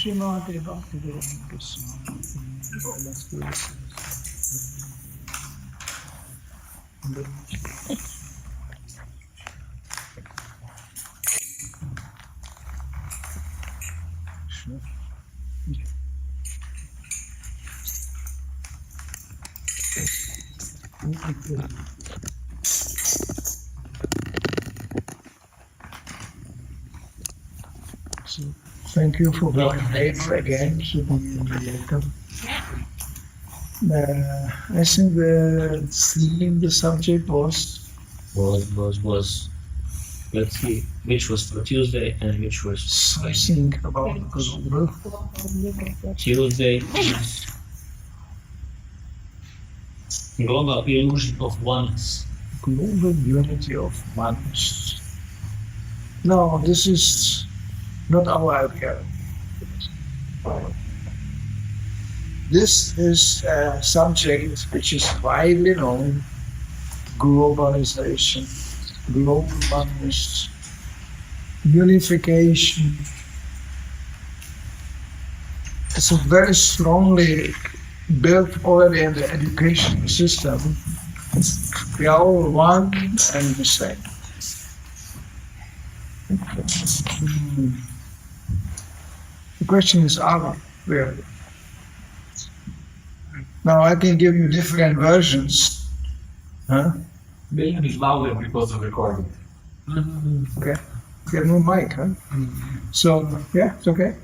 Shrimati Bhaktivedanta Swami. So, thank you for going late again to be Rijeka. I think the theme, the subject was. Let's see, which was for Tuesday and which was Something about global. Tuesday is global illusion of oneness. Global unity of oneness. No, this is not our idea. This is a subject which is widely known: globalization, global oneness, unification. It's a very strongly built already in the education system. We are all one and the same. The question is, are we really? Now I can give you different versions. Huh? Maybe it's louder because of recording. Okay. Get no mic, huh? So, yeah, it's okay.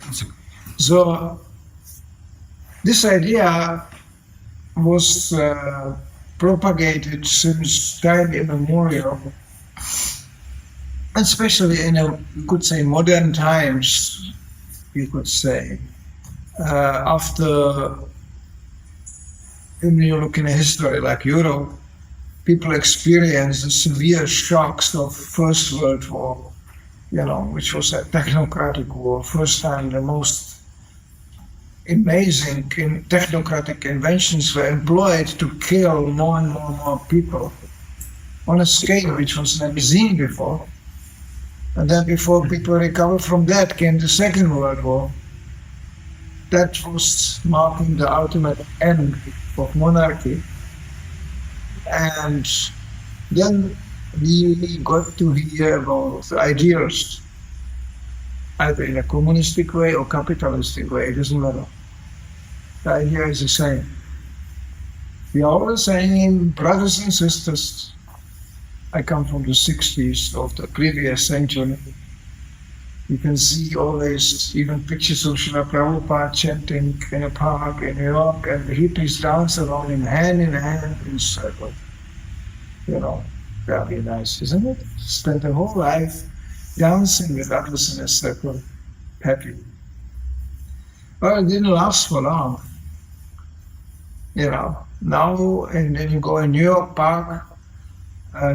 So, this idea was propagated since time immemorial, especially in you could say, modern times, you could say. After, when you look in history like Europe, people experienced the severe shocks of First World War, which was a technocratic war. First time the most amazing technocratic inventions were employed to kill more and more people on a scale which was never seen before. And then before people recovered from that came the Second World War. That was marking the ultimate end of monarchy. And then we got to hear about ideals, either in a communistic way or capitalistic way, it doesn't matter. The idea is the same. We are all the same, brothers and sisters. I come from the 60s of the previous century. You can see always even pictures of Srila Prabhupada chanting in a park in New York, and the hippies dance around in hand in circle. Very nice, isn't it? Spend the whole life dancing with others in a circle, happy. Well, it didn't last for long. Now, and then you go in New York Park,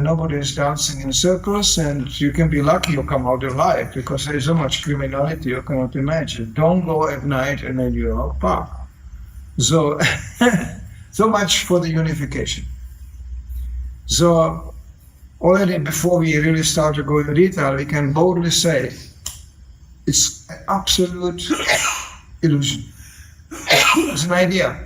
nobody is dancing in circles, and you can be lucky you come out alive because there is so much criminality you cannot imagine. Don't go at night in a New York Park. So, so much for the unification. So, already before we really start to go in detail, we can boldly say it's an absolute illusion. It's an idea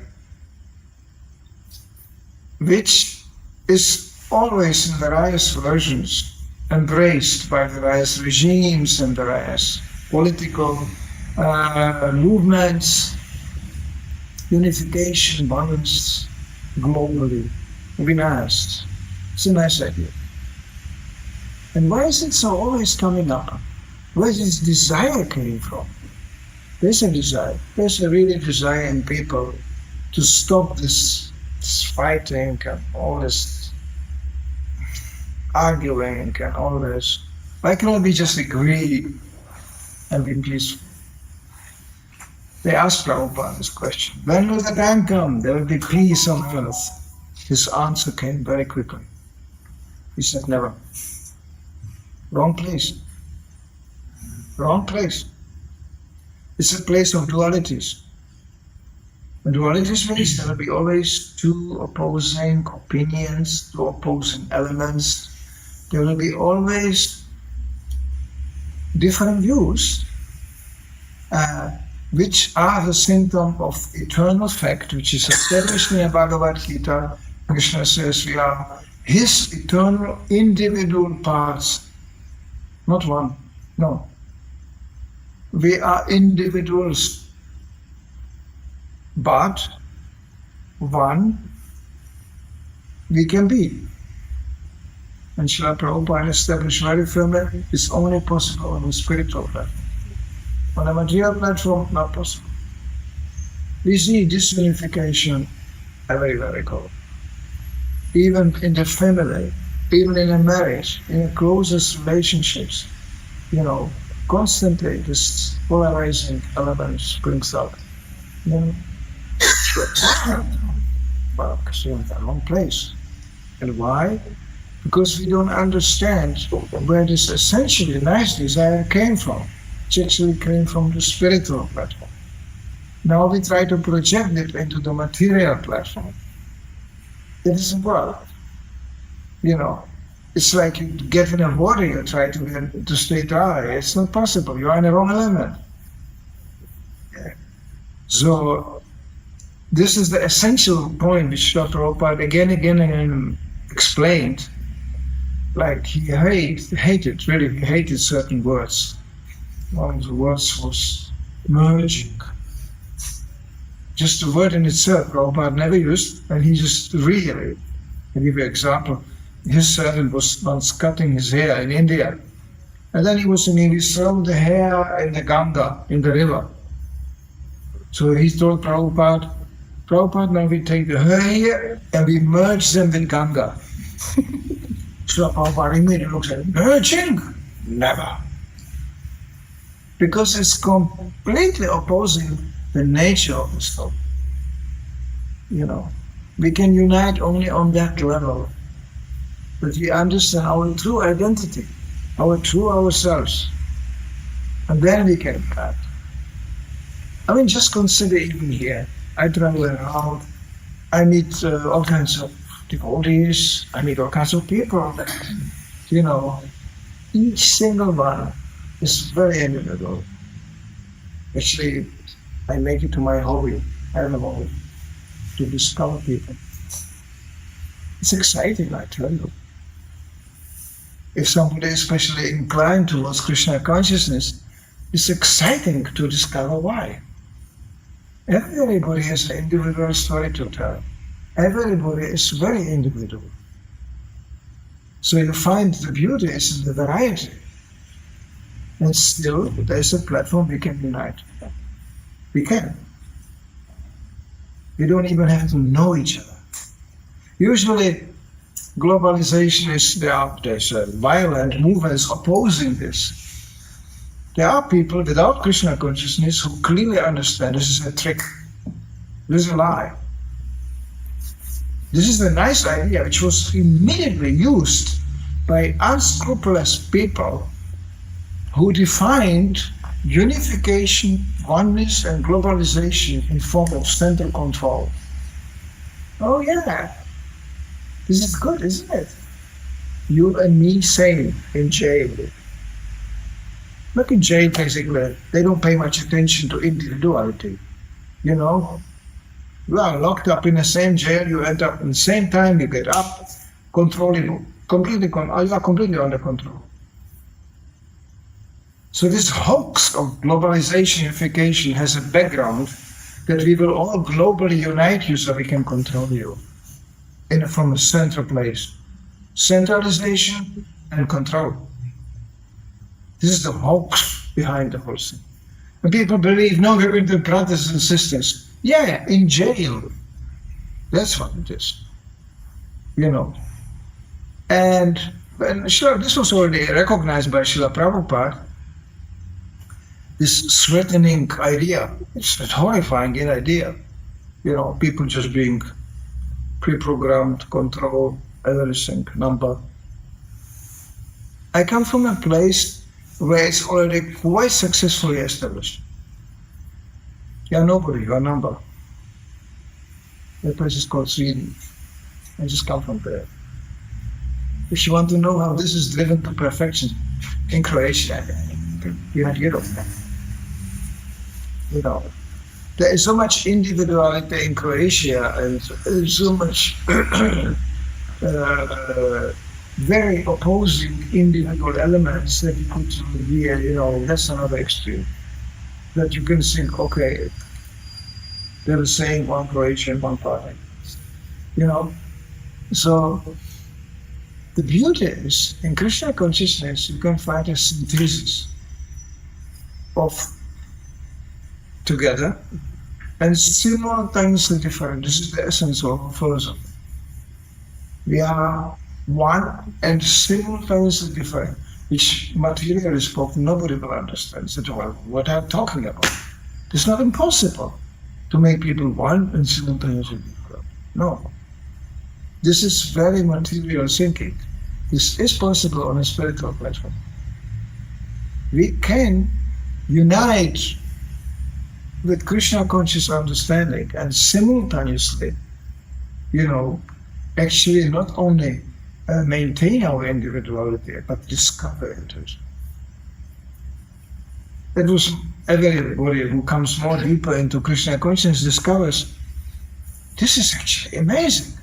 which is always in various versions embraced by various regimes and various political movements, unification, balance, globally, be nice. It's a nice idea. And why is it so always coming up? Where is this desire coming from? There's a desire. There's a really desire in people to stop this fighting and all this arguing and all this. Why cannot we just agree and be peaceful? They asked Prabhupada this question. When will the time come? There will be peace on earth. His answer came very quickly. He said, never. Wrong place. Wrong place. It's a place of dualities. And dualities means there will be always two opposing opinions, two opposing elements. There will be always different views. which are the symptom of eternal fact, which is established in the Bhagavad Gita. Krishna says we are his eternal individual parts, not one, no. We are individuals, but one we can be. And Srila Prabhupada established very firmly, it's only possible on a spiritual platform. On a material platform, not possible. We see disunification very, very common. Even in the family, even in a marriage, in the closest relationships, constantly this polarizing element springs up. Well, because we're in the wrong place. And why? Because we don't understand where this essentially nice desire came from. It actually came from the spiritual platform. Now we try to project it into the material platform. It doesn't work. It's like you get in a water, you try to get to stay dry. It's not possible. You are in the wrong element. Yeah. So this is the essential point which Srila Prabhupada again and again explained. Like he hated certain words. One of the words was merging. Just the word in itself, Prabhupada never used, and he just really, I'll give you an example. His servant was once cutting his hair in India, and then he threw the hair in the Ganga, in the river. So he told Prabhupada, now we take the hair and we merge them in Ganga. So Prabhupada immediately looks at it, merging? Never. Because it's completely opposing the nature of the soul. We can unite only on that level. But we understand our true identity, our true ourselves. And then we can cut. Just consider even here. I travel around, I meet all kinds of devotees, I meet all kinds of people. Each single one is very individual. Actually, I make it to my hobby, animal, to discover people. It's exciting, I tell you. If somebody is especially inclined towards Krishna consciousness, it's exciting to discover why. Everybody has an individual story to tell. Everybody is very individual. So you find the beauty is in the variety. And still, there's a platform we can unite. We can. We don't even have to know each other. Usually, globalization there's violent movements opposing this. There are people without Krishna consciousness who clearly understand this is a trick. This is a lie. This is a nice idea which was immediately used by unscrupulous people who defined unification, oneness, and globalization in form of central control. Oh yeah, this is good, isn't it? You and me same in jail. Look, in jail, basically, they don't pay much attention to individuality. You are locked up in the same jail, you end up in the same time, you get up, controlling, you are completely under control. So this hoax of globalization, unification has a background that we will all globally unite you so we can control you from a central place. Centralization and control. This is the hoax behind the whole thing. And people believe, no, we're into brothers and sisters. Yeah, in jail. That's what it is. And this was already recognized by Srila Prabhupada. This threatening idea, it's a horrifying idea. People just being pre-programmed, control, everything, number. I come from a place where it's already quite successfully established. You are nobody, you are number. That place is called Sweden. I just come from there. If you want to know how this is driven to perfection, in Croatia, you have Europe. You know, there is so much individuality in Croatia and so much very opposing individual elements that you could be, that's another extreme. That you can think, okay, they're the same, one Croatian, one party. So the beauty is, in Krishna consciousness, you can find a synthesis of together and simultaneously different. This is the essence of philosophy. We are one and simultaneously different, which materially spoken nobody will understand at all what I'm talking about. It's not impossible to make people one and simultaneously different. No. This is very material thinking. This is possible on a spiritual platform. We can unite with Krishna conscious understanding and simultaneously, actually not only maintain our individuality, but discover it. That was everybody who comes more deeper into Krishna consciousness discovers this is actually amazing.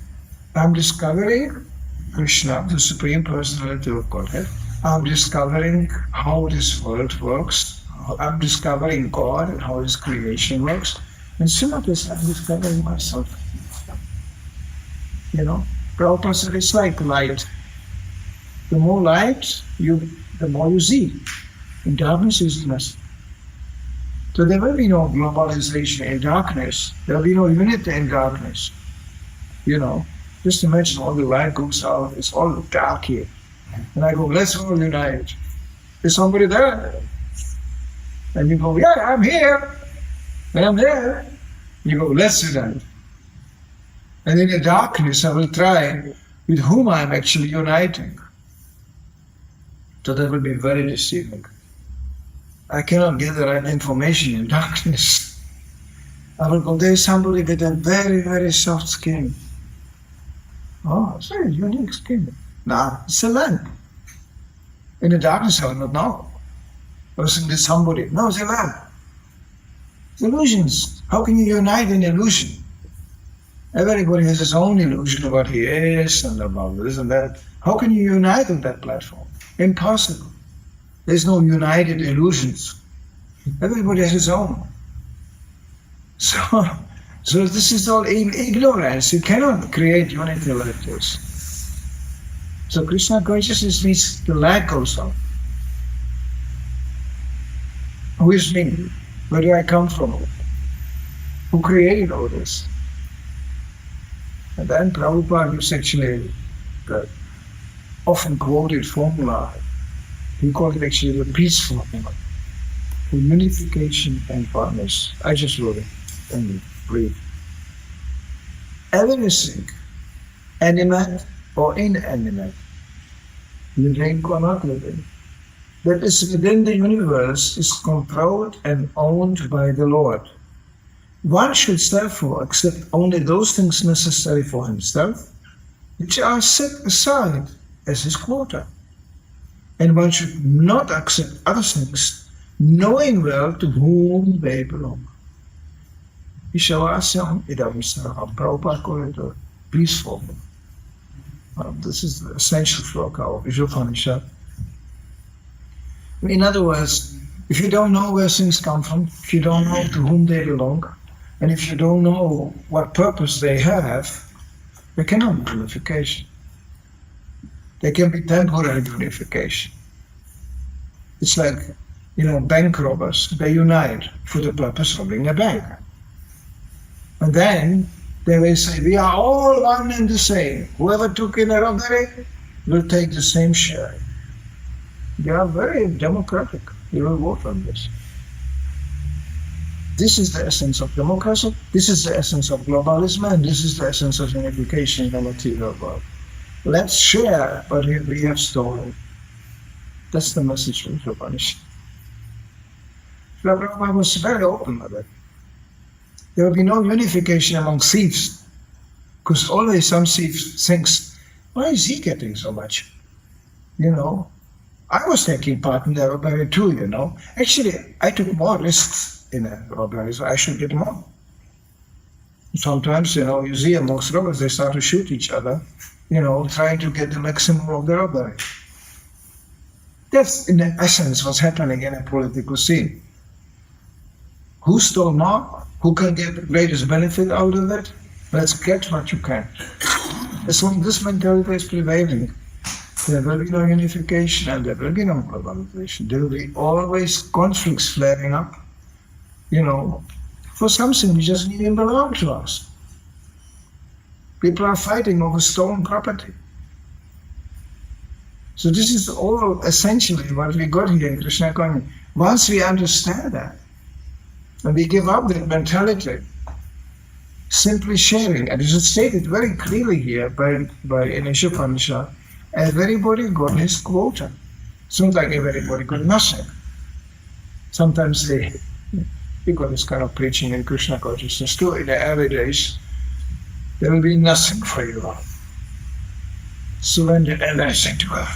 I'm discovering Krishna, the Supreme Personality of Godhead. I'm discovering how this world works. I'm discovering God and how His creation works. And simultaneously, I'm discovering myself. Prabhupada said it's like light. The more light, the more you see. In darkness is nothing. So there will be no globalization in darkness. There will be no unity in darkness. Just imagine all the light goes out, it's all dark here. And I go, let's all unite. Is somebody there? And you go, yeah, I'm here. And I'm there. You go, let's unite. And in the darkness, I will try with whom I'm actually uniting. So that will be very deceiving. I cannot get the right information in darkness. I will go, there's somebody with a very, very soft skin. Oh, it's a very unique skin. Nah, it's a lamp. In the darkness, I will not know. I was thinking there's somebody. No, it's a lamp. It's illusions. How can you unite an illusion? Everybody has his own illusion of what he is and about this and that. How can you unite on that platform? Impossible. There's no united illusions. Everybody has his own. So this is all ignorance. You cannot create unity like this. So Krishna consciousness means the light goes out. Who is me? Where do I come from? Who created all this? And then Prabhupada used actually the often quoted formula. He called it actually the peace formula for unification and oneness. I just wrote it and read. Everything, animate or inanimate, living or not living, that is within the universe is controlled and owned by the Lord. One should therefore accept only those things necessary for himself, which are set aside as his quota. And one should not accept other things, knowing well to whom they belong. Ishawasya idam sarvam. Prabhupada called it a peace formula. This is the essential sloka of Ishopanishad. In other words, if you don't know where things come from, if you don't know to whom they belong, and if you don't know what purpose they have, there cannot be unification. There can be temporary unification. It's like, bank robbers, they unite for the purpose of robbing a bank. And then they will say, we are all one and the same. Whoever took in a robbery will take the same share. They are very democratic. They will vote on this. This is the essence of democracy, this is the essence of globalism, and this is the essence of unification in the material world. Let's share what we have stolen. That's the message of the Upanishad. Srila Prabhupada was very open about it. There will be no unification among thieves, because always some thief thinks, why is he getting so much? I was taking part in the robbery too, Actually, I took more risks in a robbery, so I should get more. Sometimes, you see amongst robbers, they start to shoot each other, trying to get the maximum of the robbery. That's in essence what's happening in a political scene. Who stole more? Who can get the greatest benefit out of it? Let's get what you can. As long as this mentality is prevailing, there will be no unification and there will be no globalization. There will be always conflicts flaring up, for something which doesn't even belong to us. People are fighting over stolen property. So this is all essentially what we got here in Krishna consciousness. Once we understand that, and we give up that mentality, simply sharing, and this is stated very clearly here by Inisha Panisha, everybody got his quota. It's not like everybody got nothing. Sometimes we got this kind of preaching in Krishna consciousness too. In the early days, there will be nothing for you. Surrender everything to God.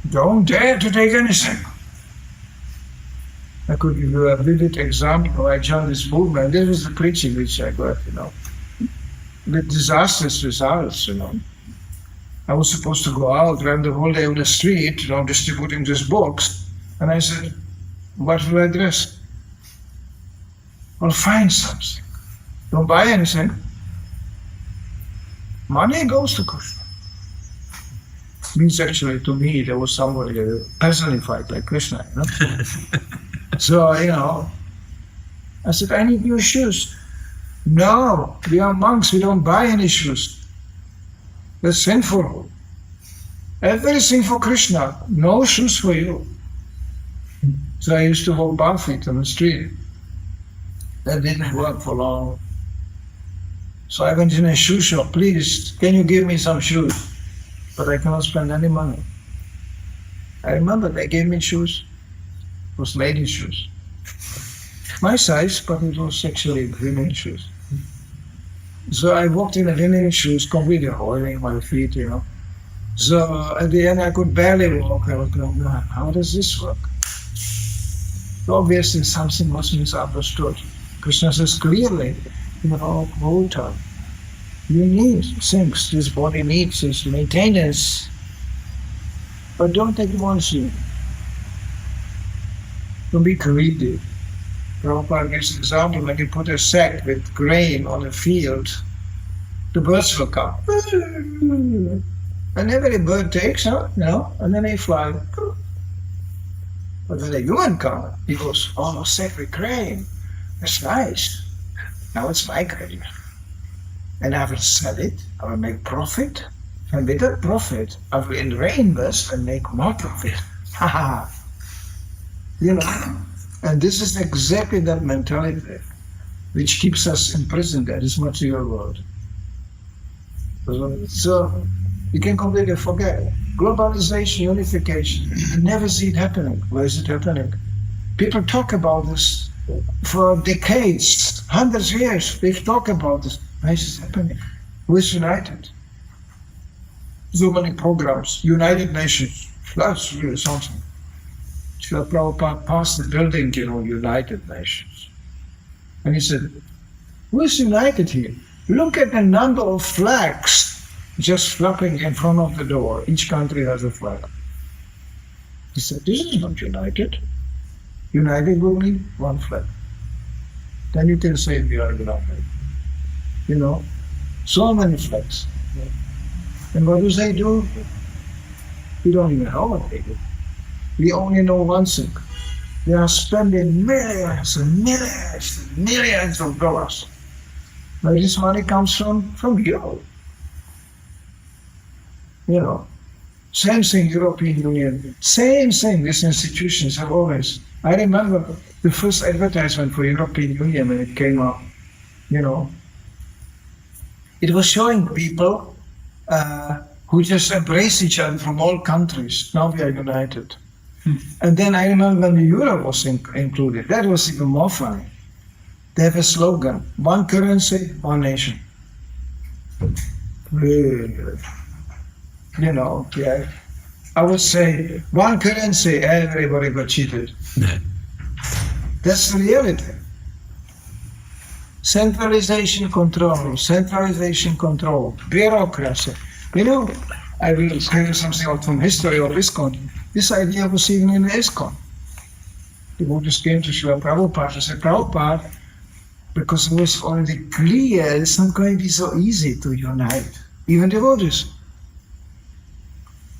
Don't dare to take anything. I could give you a vivid example. I joined this movement. This was the preaching which I got, with disastrous results, I was supposed to go out, run the whole day on the street, distributing these books. And I said, what will I dress? Well, find something. Don't buy anything. Money goes to Krishna. Means actually to me there was somebody personified like Krishna, So, I said, I need new shoes. No, we are monks, we don't buy any shoes. That's sinful. Everything for Krishna, no shoes for you. So I used to walk barefoot on the street. That didn't work for long. So I went in a shoe shop, please, can you give me some shoes? But I cannot spend any money. I remember they gave me shoes. It was ladies' shoes. My size, but it was actually women's shoes. So I walked in the linen shoes, completely holding my feet, So at the end I could barely walk. I was going, how does this work? So obviously something was misunderstood. Krishna says clearly, whole time. You need things, this body needs this maintenance. But don't take it once you. Don't be greedy. Prabhupada gives an example, when you put a sack with grain on a field, the birds will come. And every bird takes, and then they fly. But when a human comes, he goes, oh, sack with grain. That's nice. Now it's my grain. And I will sell it, I will make profit, and with that profit, I will reinvest and make more profit. Ha ha. And this is exactly that mentality which keeps us imprisoned in this material world. So you can completely forget. Globalization, unification, you never see it happening. Where is it happening? People talk about this for decades, hundreds of years. They talk about this. Why is this happening? Who is united? So many programs, United Nations, that's really something. Srila Prabhupada passed the building, United Nations. And he said, who is united here? Look at the number of flags just flapping in front of the door. Each country has a flag. He said, this is not united. United will be one flag. Then you can say we are united. So many flags. And what do they do? We don't even know what they do. We only know one thing. They are spending millions and millions and millions of dollars. Where this money comes from you. Same thing, European Union. Same thing, these institutions have always. I remember the first advertisement for European Union when it came up, It was showing people who just embrace each other from all countries. Now we are united. And then I remember when the euro was included, that was even more funny. They have a slogan, one currency, one nation. I would say, one currency, everybody got cheated. That's the reality. Centralization control, bureaucracy. You know, I will tell you something out from history of ISKCON. This idea was even in ISKCON. The Buddhists came to Srila Prabhupada and said, Prabhupada, because it was already clear it's not going to be so easy to unite, even devotees.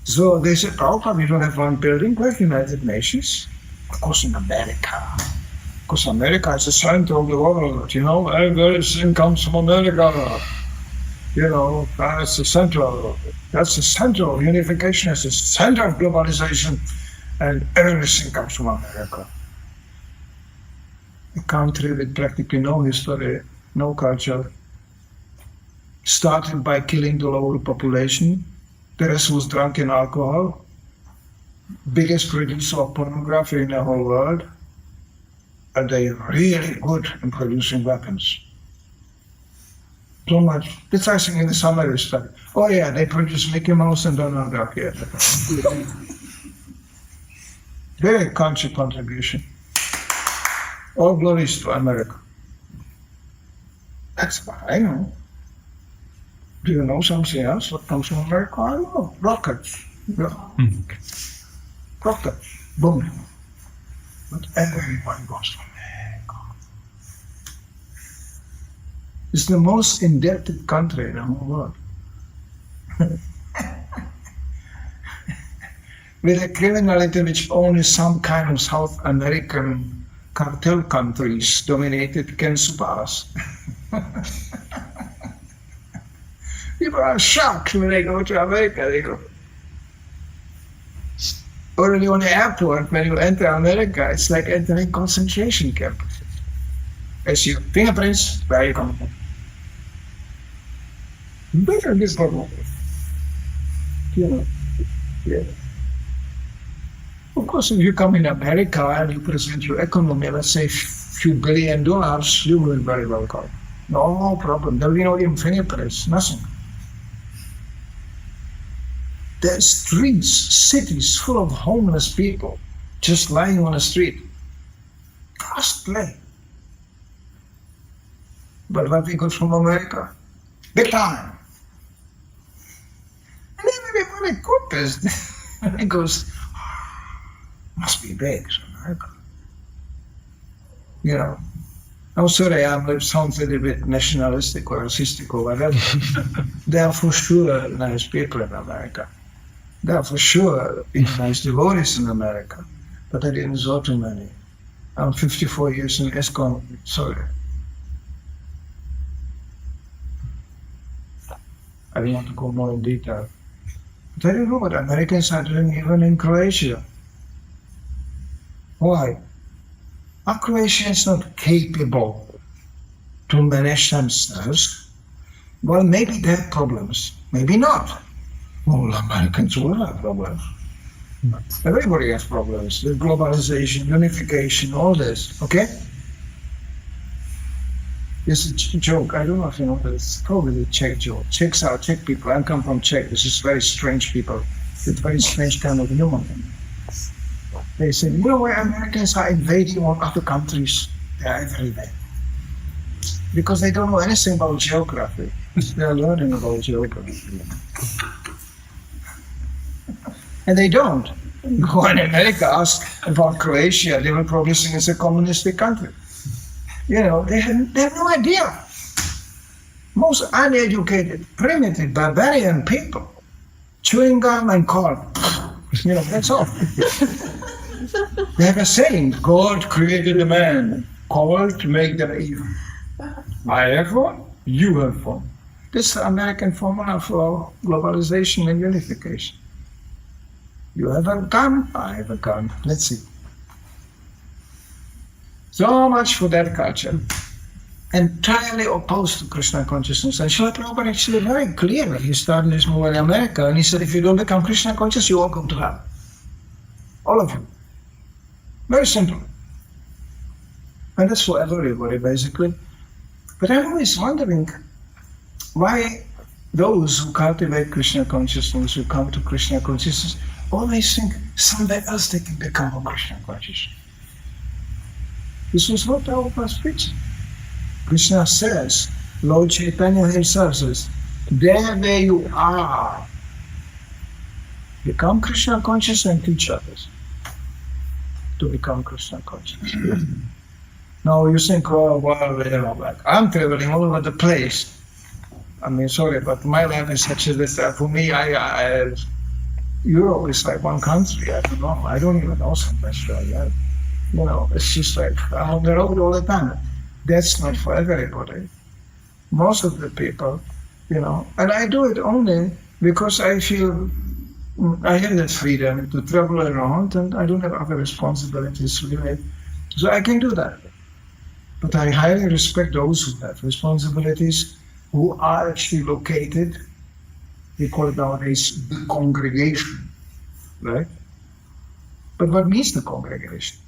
So they said, Prabhupada, we don't have one building, we have United Nations. Of course in America. Because America is the center of the world, you know, everything comes from America. You know, that's the center of unification, it's the center of globalization, and everything comes from America. A country with practically no history, no culture, started by killing the local population, the rest was drunk in alcohol, biggest producer of pornography in the whole world, and they're really good in producing weapons. So much. It's actually in the summary study. Oh yeah, they produce Mickey Mouse and Donald Duck here. Very conscious contribution. All glories to America. That's what I know. Do you know something else? What comes from America? I don't know. Rockets. Yeah. Rockets. Boom. But everyone goes from America. It's the most indebted country in the whole world. With a criminality which only some kind of South American cartel countries dominated can surpass. People are shocked when they go to America. They go, already on the airport, when you enter America, it's like entering concentration camp. As your fingerprints, where you come from. Better this problem. You know, yeah. Of course, if you come in America and you present your economy, let's say few $1 billion, you will be very welcome. No problem. There will be no even fingerprints, nothing. There's streets, cities full of homeless people just lying on the street. Costly. But what we got from America? Big time. And then everybody compares. It goes, must be big, so America. You know, I'm sorry, it sounds a little bit nationalistic or racistic or whatever. There are for sure nice people in America. There are for sure nice devotees in America, but I didn't know too many. I'm 54 years in ISKCON, sorry. I don't want to go more in detail. But I don't know what Americans are doing even in Croatia. Why? Are Croatians not capable to manage themselves? Well, maybe they have problems, maybe not. All Americans will have problems. Everybody has problems. The globalization, unification, all this, okay? It's a joke. I don't know if you know this. It's probably a Czech joke. Czechs are Czech people. I come from Czech. This is very strange people. It's very strange kind of humor. They say, you know why Americans are invading all other countries? They are everywhere. Because they don't know anything about geography. They are learning about geography. And they don't. When America asks about Croatia, they will probably think it's a communistic country. You know, they have no idea. Most uneducated, primitive, barbarian people, chewing gum and corn. You know, that's all. They have a saying, God created a man, called to make them evil. I have one, you have one. This is the American formula for globalization and unification. You have a gun, I have a gun. Let's see. So much for that culture. Entirely opposed to Krishna consciousness. And Srila Prabhupada actually very clearly, he started this movement in America, and he said, if you don't become Krishna conscious, you all go to hell. All of you. Very simple. And that's for everybody, basically. But I'm always wondering why those who cultivate Krishna consciousness, who come to Krishna consciousness, always think somewhere else they can become more Krishna conscious. This was what Prabhupada preaching. Krishna says, Lord Chaitanya himself says, there where you are, become Krishna conscious and teach others to become Krishna conscious. Now you think, oh, well, like I'm traveling all over the place. I mean, sorry, but my life is such a this. For me, Europe is like one country. I don't know. I don't even know some Australia. It's just like I'm on the road all the time. That's not for everybody. Most of the people, and I do it only because I feel I have that freedom to travel around and I don't have other responsibilities really. So I can do that. But I highly respect those who have responsibilities, who are actually located, we call it nowadays the congregation, right? But what means the congregation?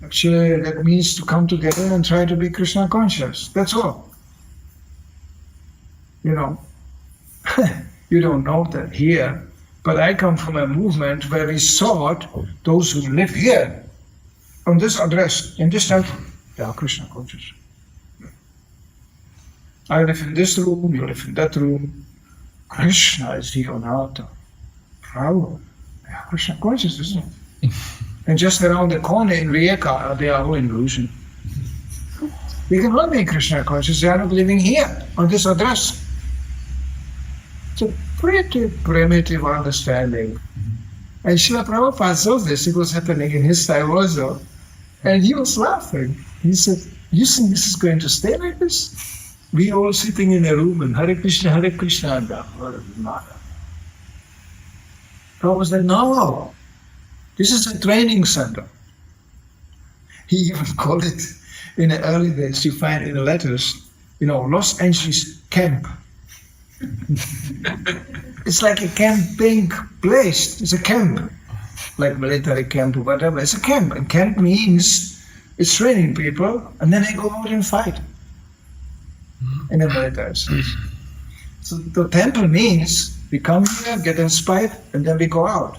Actually, that means to come together and try to be Krishna conscious. That's all. You don't know that here, but I come from a movement where we sought those who live here, on this address, in this temple, they are Krishna conscious. I live in this room, you live in that room. Krishna is here on earth. Prabhu, they are Krishna conscious, isn't it? And just around the corner in Rijeka, they are all in illusion. We can all be Krishna conscious, they are not living here, on this address. It's a pretty primitive understanding. And Srila Prabhupada saw this, it was happening in his time also. And he was laughing. He said, you think this is going to stay like this? We all sitting in a room and Hare Krishna, and Prabhupada said, no, this is a training center. He even called it, in the early days, you find in the letters, Los Angeles camp. It's like a camping place. It's a camp, like military camp or whatever. It's a camp. And camp means it's training people, and then they go out and fight in the military sense. So the temple means we come here, get inspired, and then we go out.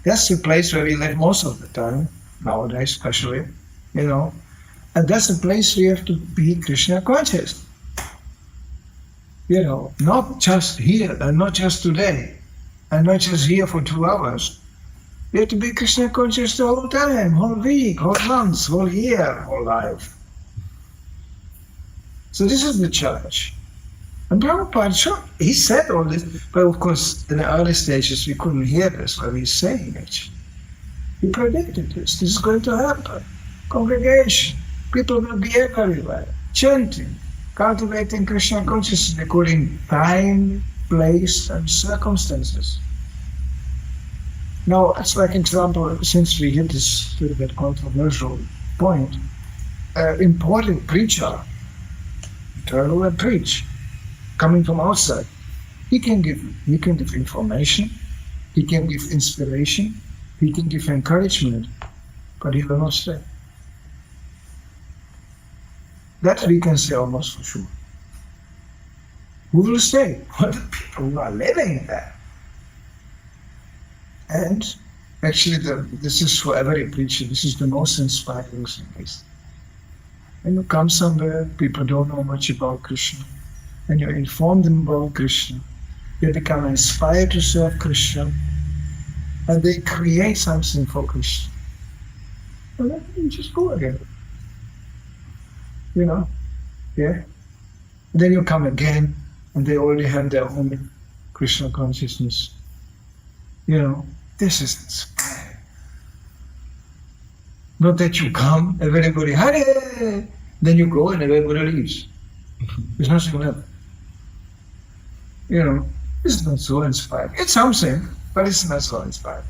That's the place where we live most of the time, nowadays especially, And that's the place we have to be Krishna conscious. Not just here and not just today and not just here for 2 hours. We have to be Krishna conscious the whole time, whole week, whole month, whole year, whole life. So this is the challenge. And Prabhupada, sure, he said all this, but of course in the early stages we couldn't hear this, what he's saying actually. He predicted this. This is going to happen. Congregation, people will be everywhere, chanting, cultivating Krishna consciousness according time, place, and circumstances. Now, it's like example, since we hit this little bit controversial point, important preacher, turn and preach, coming from outside. He can give information, he can give inspiration, he can give encouragement, but he will not stay. That we can say almost for sure. Who will stay? Well, the people who are living there. And actually, this is for every preacher, this is the most inspiring thing. When you come somewhere, people don't know much about Krishna, and you inform them about Krishna, they become inspired to serve Krishna, and they create something for Krishna. And then you just go again. Yeah? And then you come again, and they already have their own Krishna consciousness. This is inspiring. Not that you come, everybody, Hare! Then you go and everybody leaves. There's nothing left. It's not so inspiring. It's something, but it's not so inspiring.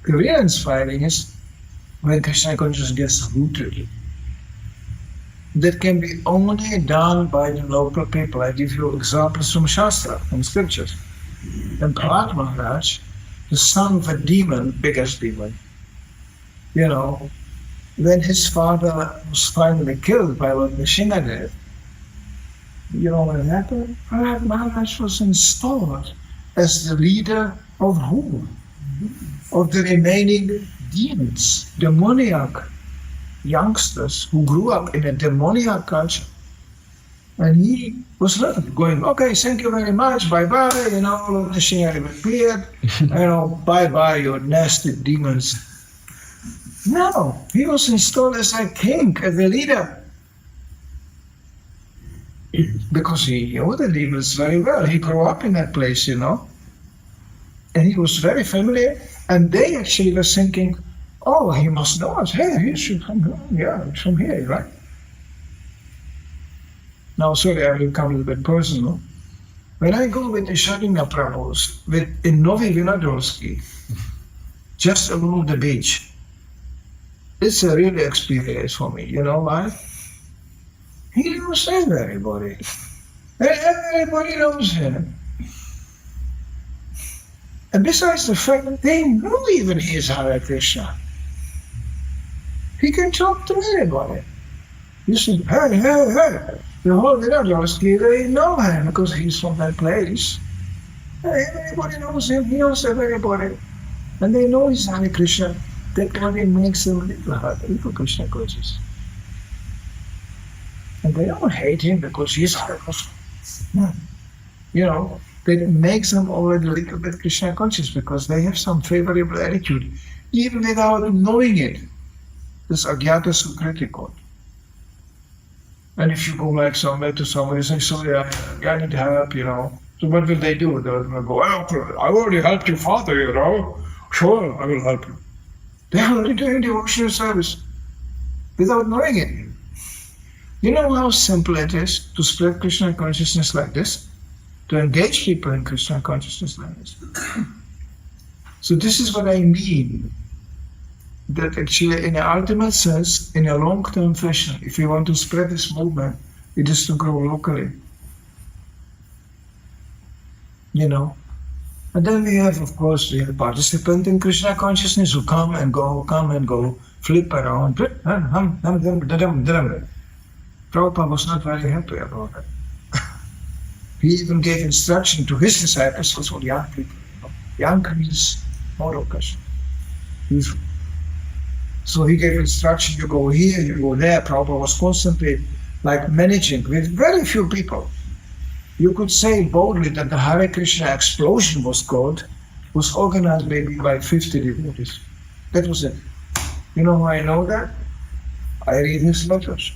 The real inspiring is when Krishna consciousness gets rooted. That can be only done by the local people. I give you examples from Shastra, from scriptures. And Prahlad Maharaj, the son of a demon, biggest demon, when his father was finally killed by Lord Nrsimhadev, you know what happened? Prahlad Maharaj was installed as the leader of who? Of the remaining demons, demoniac youngsters who grew up in a demoniac culture. And he was not going, okay, thank you very much, bye-bye, all of the share was cleared, bye-bye, your nasty demons. No, he was installed as a king, as a leader. Because he knew the demons very well. He grew up in that place, And he was very familiar. And they actually were thinking, oh, he must know us. Hey, he should come here. Yeah, it's from here, right? Now, sorry, I will come a little bit personal. When I go with the Shadina Prabhus in Novi Vinodolski, just along the beach, it's a real experience for me. You know why? He knows everybody. Everybody knows him. And besides the fact that they know even his Hare Krishna, he can talk to anybody. You say, hey. The whole villagers, they know him because he's from that place. Everybody knows him, he knows everybody. And they know his Hare Krishna. That only makes them little Krishna conscious. And they don't hate him because he's Hare Krishna. That makes them already a little bit Krishna conscious because they have some favorable attitude, even without knowing it. This Agyata Sukriti code. And if you go like somewhere to somebody and say, sorry, I need help, So what will they do? They'll go, I already helped your father, Sure, I will help you. They're already doing devotional service without knowing it. You know how simple it is to spread Krishna consciousness like this? To engage people in Krishna consciousness like this. So this is what I mean. That actually, in the ultimate sense, in a long-term fashion, if you want to spread this movement, it is to grow locally. And then we have, of course, we have participants in Krishna consciousness who come and go, flip around. Prabhupada was not very happy about it. He even gave instruction to his disciples, also young people. Young means moral question. So he gave instruction, you go here, you go there. Prabhupada was constantly managing with very few people. You could say boldly that the Hare Krishna explosion was organized maybe by 50 devotees. That was it. You know how I know that? I read his letters.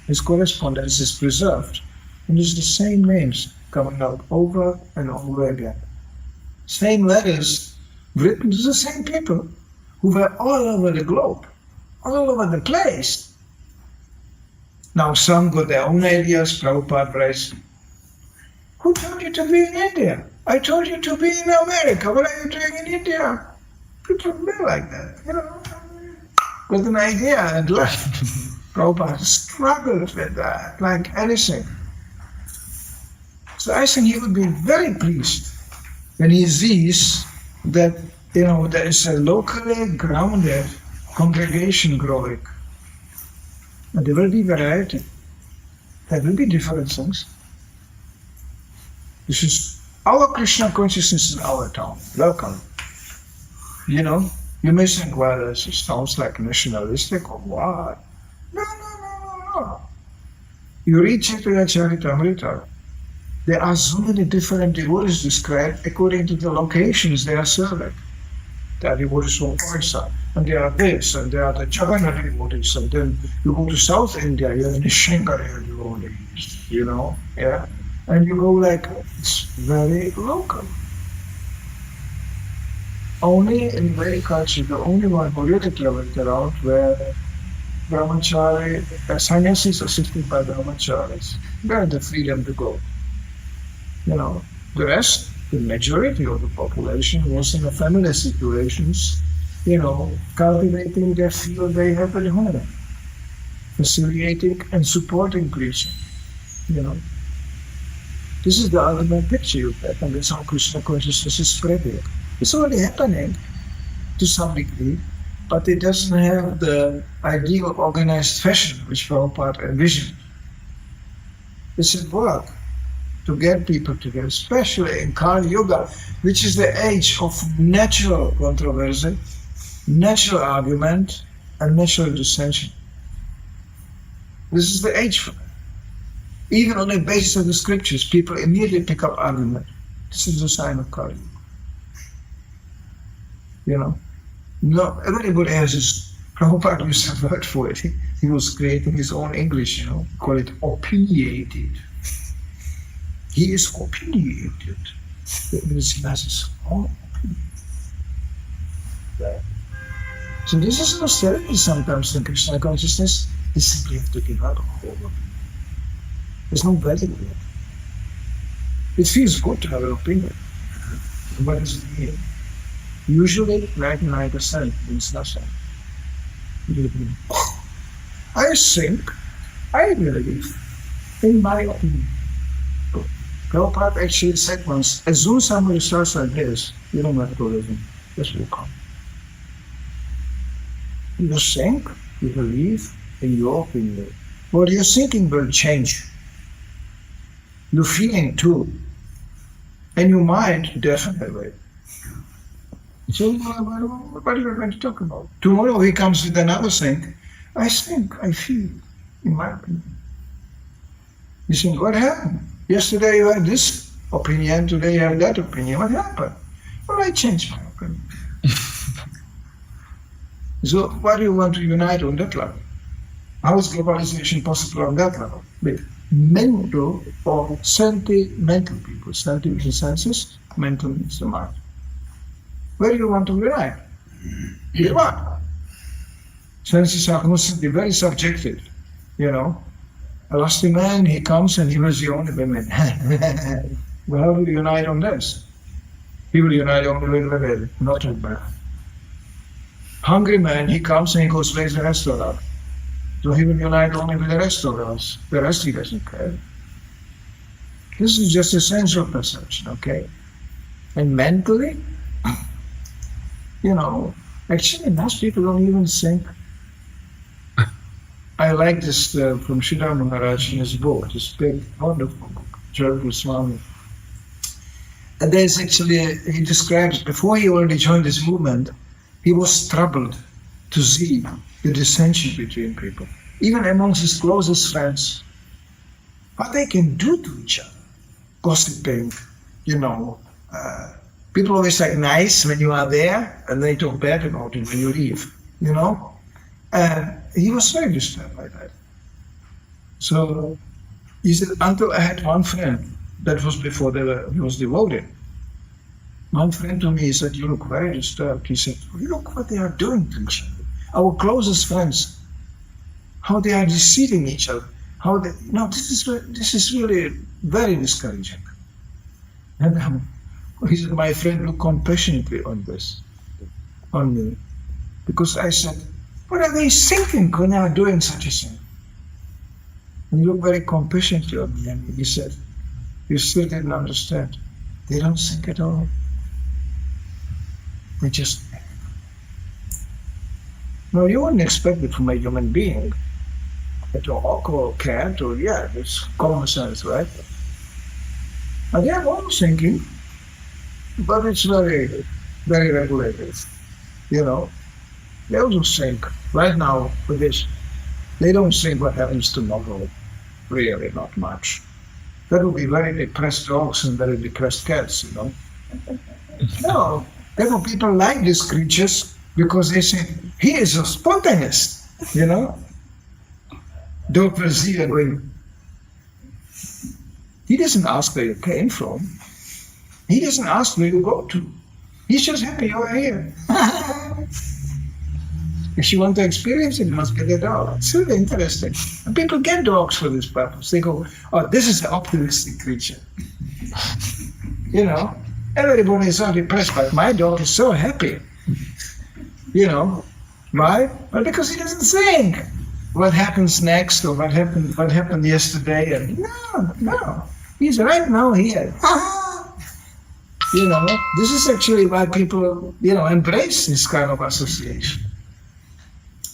His correspondence is preserved. And there's the same names coming out over and over again. Same letters written to the same people who were all over the globe, all over the place. Now some got their own ideas. Prabhupada writes, who told you to be in India? I told you to be in America. What are you doing in India? People be like that, with an idea and life. Prabhupada struggled with that, like anything. So I think he would be very pleased when he sees that there is a locally grounded congregation growing. And there will be variety. There will be different things. This is our Krishna consciousness in our town. Welcome. You may think, well, this sounds like nationalistic or what? No. You read Chaitanya Charitamrita. There are so many different devotees described according to the locations they are serving. There are devotees from Orissa, and there are this, and there are the Jagannath devotees, and then you go to South India, you have the Shankaraya devotees, yeah? And you go it's very local. Only in Vedic culture, the only one politically went around where brahmachari, sannyasis assisted by brahmacharis, they had the freedom to go. The rest, the majority of the population was in a family situations, cultivating their field they have at home, facilitating and supporting preaching, This is the ultimate picture you get, and that's how Krishna consciousness is spreading. It's already happening to some degree, but it doesn't have the idea of organized fashion which Prabhupada envisioned. It's at work to get people together, especially in Kali Yuga, which is the age of natural controversy, natural argument, and natural dissension. This is the age for that. Even on the basis of the scriptures, people immediately pick up argument. This is a sign of Kali. You know? No, everybody has his, Prabhupada used a word for it. He was creating his own English, you know, call it opinionated. He is opinionated. That means he has his own opinion. So this is austerity sometimes in Krishna consciousness. You simply have to give up all of it. There's no value in it. It feels good to have an opinion. What does it mean? Usually 99% means nothing. I think, I believe, in my opinion. Prabhupada actually said once, as soon as somebody starts like this, you don't have to listen. This will come. You think, you believe in your opinion. What you're thinking will change. Your feeling too. And your mind definitely. So what are you going to talk about? Tomorrow he comes with another thing. I think, I feel, in my opinion. You think, what happened? Yesterday you had this opinion, today you have that opinion. What happened? Well, I changed my opinion. So why do you want to unite on that level? How is globalization possible on that level? With mental or sentimental people. Senti is the senses, mental is the mind. Where do you want to unite? With what? Senses are constantly very subjective, you know. A lusty man, he comes and he was the only women. Well, how do you unite on this? He will unite only with women, not with men. Hungry man, he comes and he goes to the restaurant. So he will unite only with the restaurants. The rest he doesn't care. This is just a sensual perception, okay? And mentally, you know, actually most people don't even think. I like this from Sridhar Maharaj in his book, this big, wonderful book, Jargul Swami. And there's actually, he describes, before he already joined this movement, he was troubled to see the dissension between people, even amongst his closest friends. What they can do to each other, gossiping, you know. People always say nice when you are there, and they talk bad about it when you leave, you know. And he was very disturbed by that. So he said, until I had one friend, that was before he was devoted. One friend to me, he said, you look very disturbed. He said, look what they are doing to each other. Our closest friends, how they are deceiving each other. How they, no, this is really very discouraging. And he said, my friend looked compassionately on this, on me. Because I said, what are they thinking when they are doing such a thing? And he looked very compassionately on me and he said, you still didn't understand. They don't think at all. They just act. No, you wouldn't expect it from a human being. A dog or a cat or, yeah, it's common sense, right? And they have own thinking, but it's very, very regulated, you know. They also think, right now, with this, they don't think what happens tomorrow, really, not much. That would be very depressed dogs and very depressed cats, you know. No, therefore people like these creatures because they say, he is a spontaneous, you know. Dog will see you going, he doesn't ask where you came from. He doesn't ask where you go to. He's just happy you're here. If you want to experience it, it must be the dog. It's really interesting. And people get dogs for this purpose. They go, oh, this is an optimistic creature. You know, everybody is so depressed, but my dog is so happy. You know, why? Well, because he doesn't think what happens next or what happened yesterday. And no, he's right now here. You know, this is actually why people, you know, embrace this kind of association.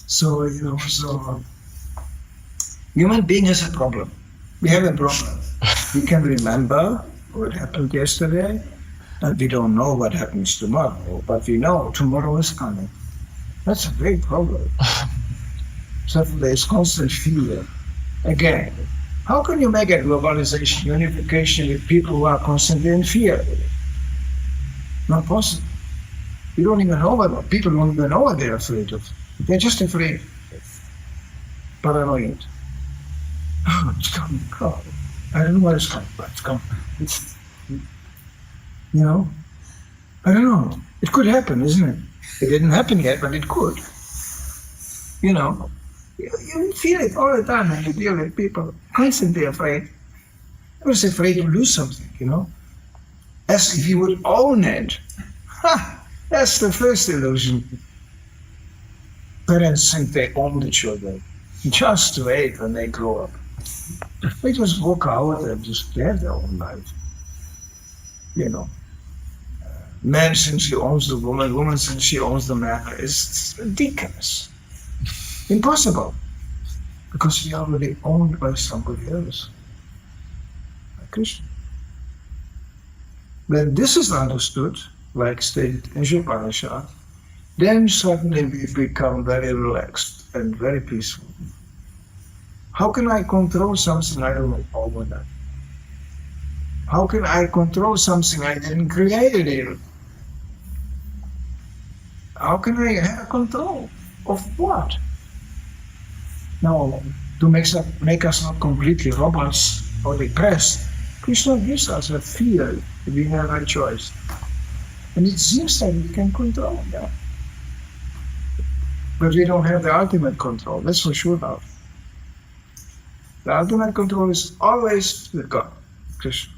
So, you know, human being has a problem. We have a problem. We can remember what happened yesterday, and we don't know what happens tomorrow, but we know tomorrow is coming. That's a big problem. So there's constant fear Again, how can you make a globalization, unification with people who are constantly in fear? Not possible. You don't even know what people don't even know what they're afraid of. They're just afraid. Paranoid. Oh, it's coming. Oh, I don't know what it's coming, but it's coming. It's, I don't know. It could happen, isn't it? It didn't happen yet, but it could. You feel it all the time when you deal with people constantly afraid. I was afraid to lose something, as if you would own it. That's the first illusion. Parents think they own the children. Just wait when they grow up. They just walk out and just have their own life. Man thinks he owns the woman, woman thinks she owns the man. It's ridiculous. Impossible. Because we are already owned by somebody else. By Krishna. When this is understood, like stated in Upanishad, then suddenly we become very relaxed and very peaceful. How can I control something I don't own that? How can I control something I didn't create it even? How can I have control of what? Now, to make us not completely robots or depressed, Krishna gives us a feel that we have a choice. And it seems that we can control that. But we don't have the ultimate control, that's for sure now. The ultimate control is always with God, Krishna.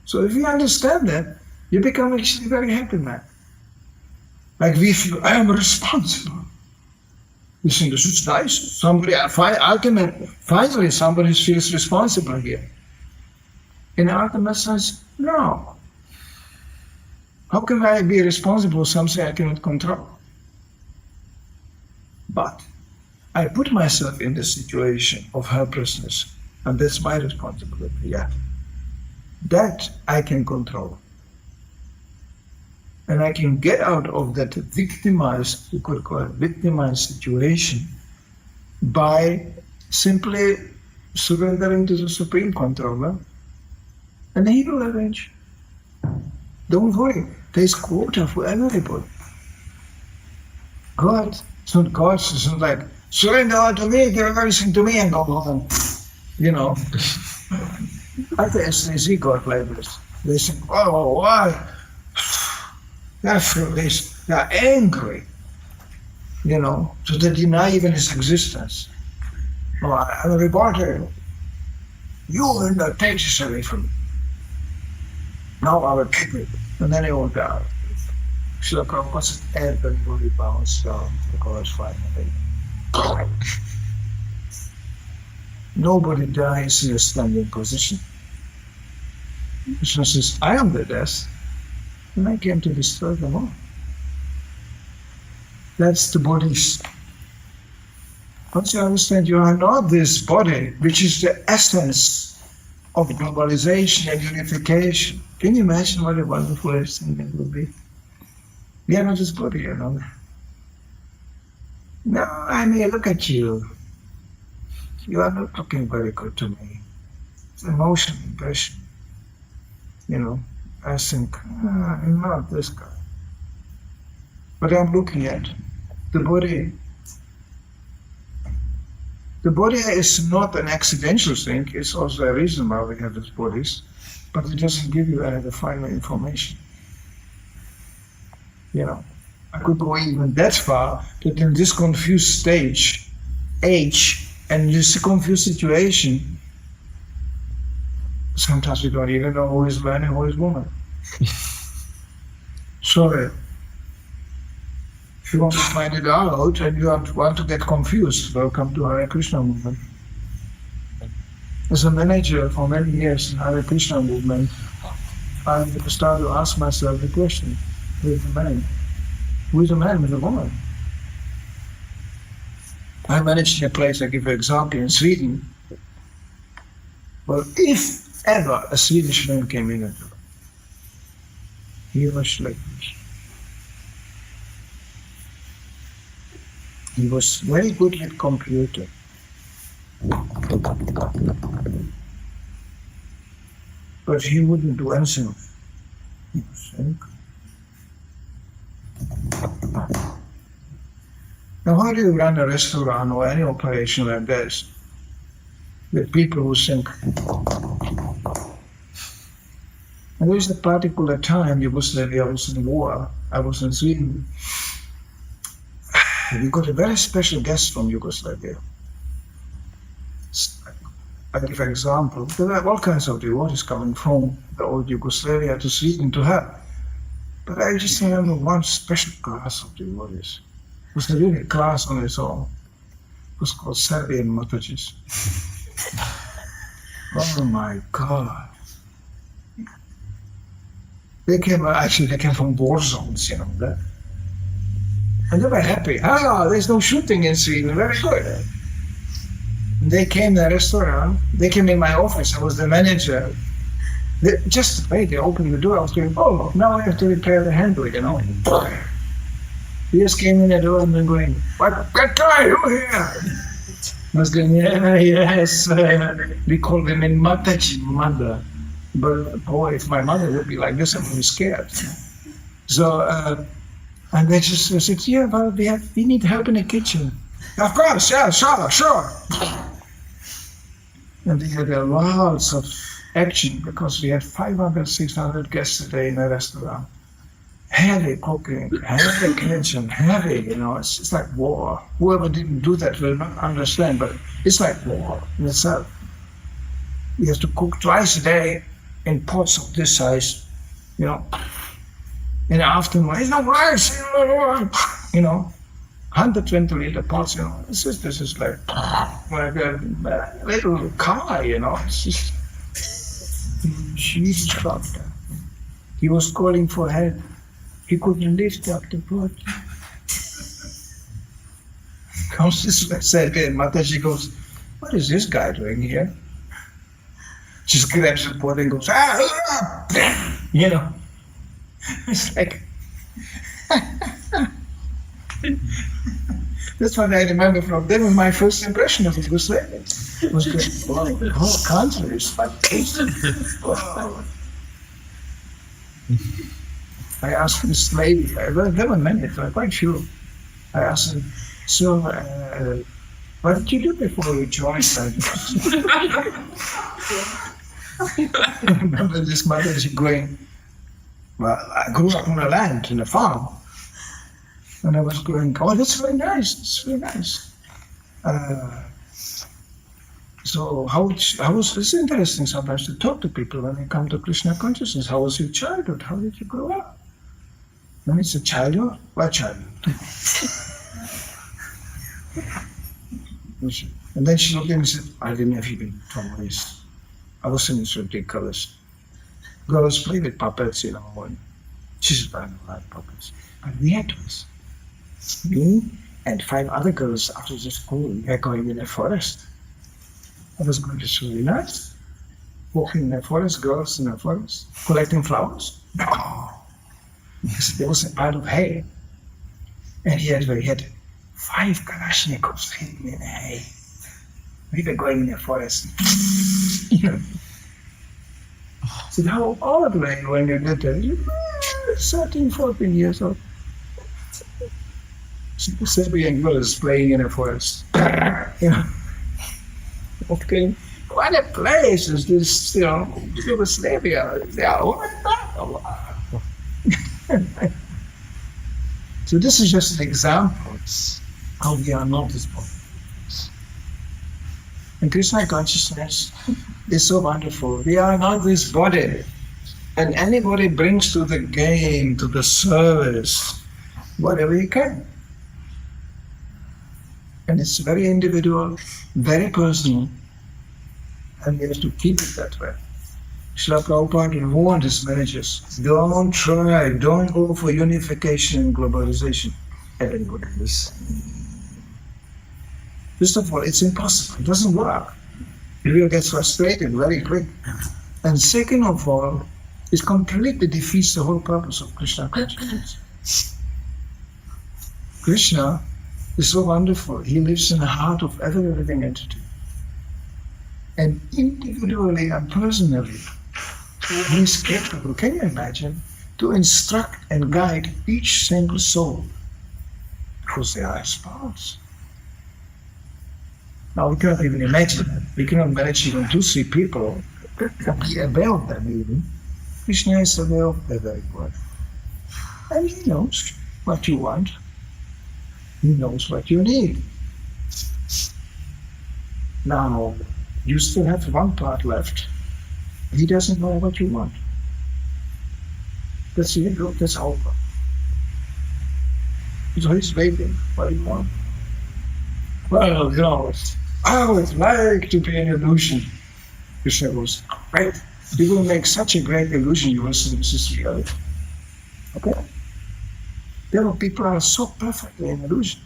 So if you understand that, you become actually very happy man. Like we feel, I am responsible. You think this is nice. Finally somebody feels responsible here. In the ultimate sense, no. How can I be responsible for something I cannot control? But I put myself in the situation of helplessness, and that's my responsibility, yeah. That I can control. And I can get out of that victimized, you could call it victimized situation, by simply surrendering to the Supreme Controller, and He will arrange. Don't worry, there's quota for everybody. God, it's not God, it's not like, surrender all to me, give everything to me and go home. At the SAC got like this. They think, oh, why? They're foolish, they're angry, so they deny even his existence. Oh, I'm a reporter. You will not take this away from me. Now I will keep it. And then they will die. Srila Prabhupada said, everybody bounds down because finally. Nobody dies in a standing position. Krishna says, I am the death, and I came to destroy them all. That's the bodies. Once you understand you are not this body, which is the essence of globalization and unification. Can you imagine what a wonderful thing it will be? We are not this body, No, I mean, look at you. You are not looking very good to me. It's emotion, impression. I think, I'm not this guy. But I'm looking at the body. The body is not an accidental thing, it's also a reason why we have these bodies, but it doesn't give you any of the final information. I could go even that far that in this confused age, and this confused situation, sometimes we don't even know who is man and who is woman. Sorry. If you want to find it out and you want to get confused, welcome to Hare Krishna movement. As a manager for many years in Hare Krishna movement, I started to ask myself the question, who is the man? Who is a man with a woman? I managed in a place, I give you an example, in Sweden. Well, if ever a Swedish man came in, he was like this. He was very good with computer. But he wouldn't do anything. He would think. Now, how do you run a restaurant or any operation like this with people who think? And there was a particular time, Yugoslavia was in war. I was in Sweden. We got a very special guest from Yugoslavia. I give an example. There were all kinds of devotees coming from the old Yugoslavia to Sweden to help. But I just remember one special class of devotees. It was really a class on its own. It was called Serbian Matajis. Oh my God. They came from war zones, you know. That. And they were happy. There's no shooting in Sweden. Very good. They came to the restaurant. They came in my office. I was the manager. Just the way they opened the door, I was going, oh, now I have to repair the handle, you know. He just came in the door and then going, what guy, you here? I was going, yes. We call them in Mataji, mother. But boy, if my mother would be like this, I would be scared. So, and they just said, yeah, well, we need help in the kitchen. Of course, yeah, sure. And they had lots of action because we had 500, 600 guests a day in a restaurant. Heavy cooking, heavy kitchen, heavy, you know, it's just like war. Whoever didn't do that will not understand, but it's like war in itself. You have to cook twice a day in pots of this size, you know. In the afternoon, there's no rice, you know. 120 liter pots, you know. This is like a little car, you know. It's just huge truck. He was calling for help. He couldn't lift up the pot. Comes this Serbian Mataji goes, what is this guy doing here? Just grabs the pot and goes, you know. It's like, that's what I remember from them. My first impression of Yugoslavia was good. Wow, the whole country is like, wow. I asked this lady, there were many, I'm quite sure. I asked her, so, what did you do before you joined? I remember this mother going, well, I grew up on a land, in a farm. And I was going, oh, that's very nice, So it's interesting sometimes to talk to people when they come to Krishna consciousness. How was your childhood? How did you grow up? When it's a childhood, what childhood? And then she looked at me and said, I didn't have even toys. I wasn't so ridiculous. Girls play with puppets, you know, and she said, I don't like puppets. But we had toys. Me and 5 other girls after the school, we were going in the forest. I was going to really nice. Walking in the forest, girls in the forest, collecting flowers. No. Because there was a pile of hay. And he had 5 Kalashnikovs hidden in the hay. We were going in the forest. You know. I said, how old were you when you did that? You were 13, 14 years old. The Serbian girls playing in the forest. You know. Okay. What a place is this, you know, Yugoslavia. Yeah, so this is just an example how we are noticeable. And Krishna consciousness is so wonderful. We are not this body. And anybody brings to the game, to the service, whatever he can. And it's very individual, very personal, and we have to keep it that way. Srila Prabhupada warned his managers, don't try, don't go for unification and globalization. Everybody is. First of all, it's impossible, it doesn't work. You will get frustrated very quick. And second of all, it completely defeats the whole purpose of Krishna consciousness. Krishna is so wonderful. He lives in the heart of every living entity. And individually and personally, he is capable, can you imagine, to instruct and guide each single soul, because they are his powers. Now we cannot even imagine it. We cannot manage even 2-3 people, be aware of them even. Krishna is aware of everyone. And he knows what you want. He knows what you need. Now, you still have one part left. He doesn't know what you want. That's it, that's over. So he's waiting. What do you want? Well, you know, I would like to be an illusion. Krishna goes, great. You will make such a great illusion, you will see this is reality. Okay? There are people who are so perfectly in illusion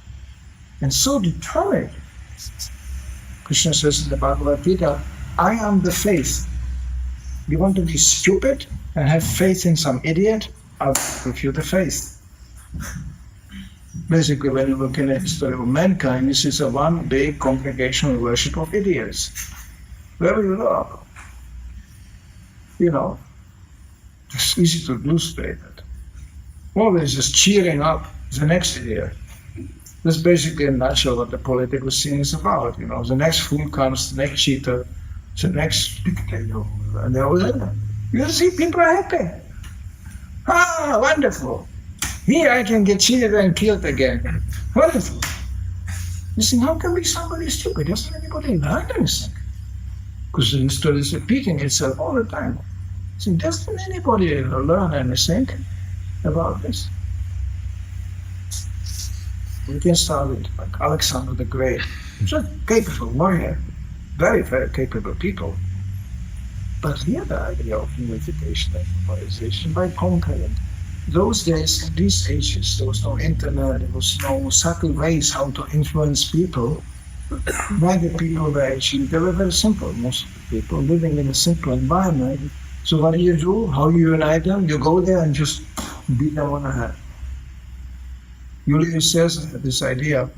and so determined. Krishna says in the Bhagavad Gita, I am the faith. You want to be stupid and have faith in some idiot? I'll give you the faith. Basically, when you look in the history of mankind, this is a one big congregational worship of idiots. Where will you look? You know, it's easy to illustrate it. Always just cheering up the next idiot. That's basically in a nutshell what the political scene is about. You know, the next fool comes, the next cheater, the next dictator, and they're all there. You see, people are happy. Ah, wonderful. Here I can get cheated and killed again. Wonderful. You see, how can be somebody stupid? Doesn't anybody learn anything? Because the history is repeating itself all the time. See, doesn't anybody learn anything about this? We can start with like Alexander the Great. He's a capable warrior, very, very capable people. But he had the idea of unification and globalization by conquering. Those days, in these ages, there was no internet, there was no subtle ways how to influence people. Why the people were actually, they were very simple, most of the people, living in a simple environment. So what do? How you unite them? You go there and just beat them on the head. Julius Caesar had this idea of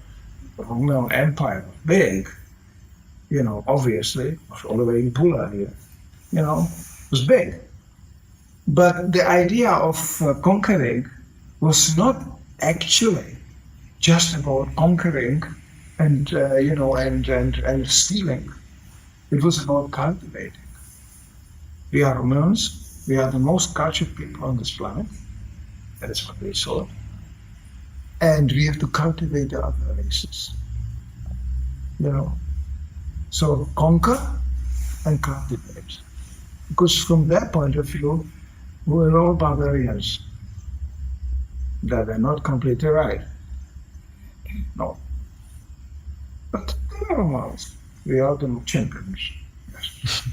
a Roman Empire, big, you know, obviously, was all the way in Pula here, you know, was big. But the idea of conquering was not actually just about conquering and, you know, and stealing. It was about cultivating. We are Romans, we are the most cultured people on this planet. That is what they thought. And we have to cultivate the other races. You know. So conquer and cultivate. Because from their point of view, we're all barbarians. That are not completely right. No. But never mind. We are the champions. Yes.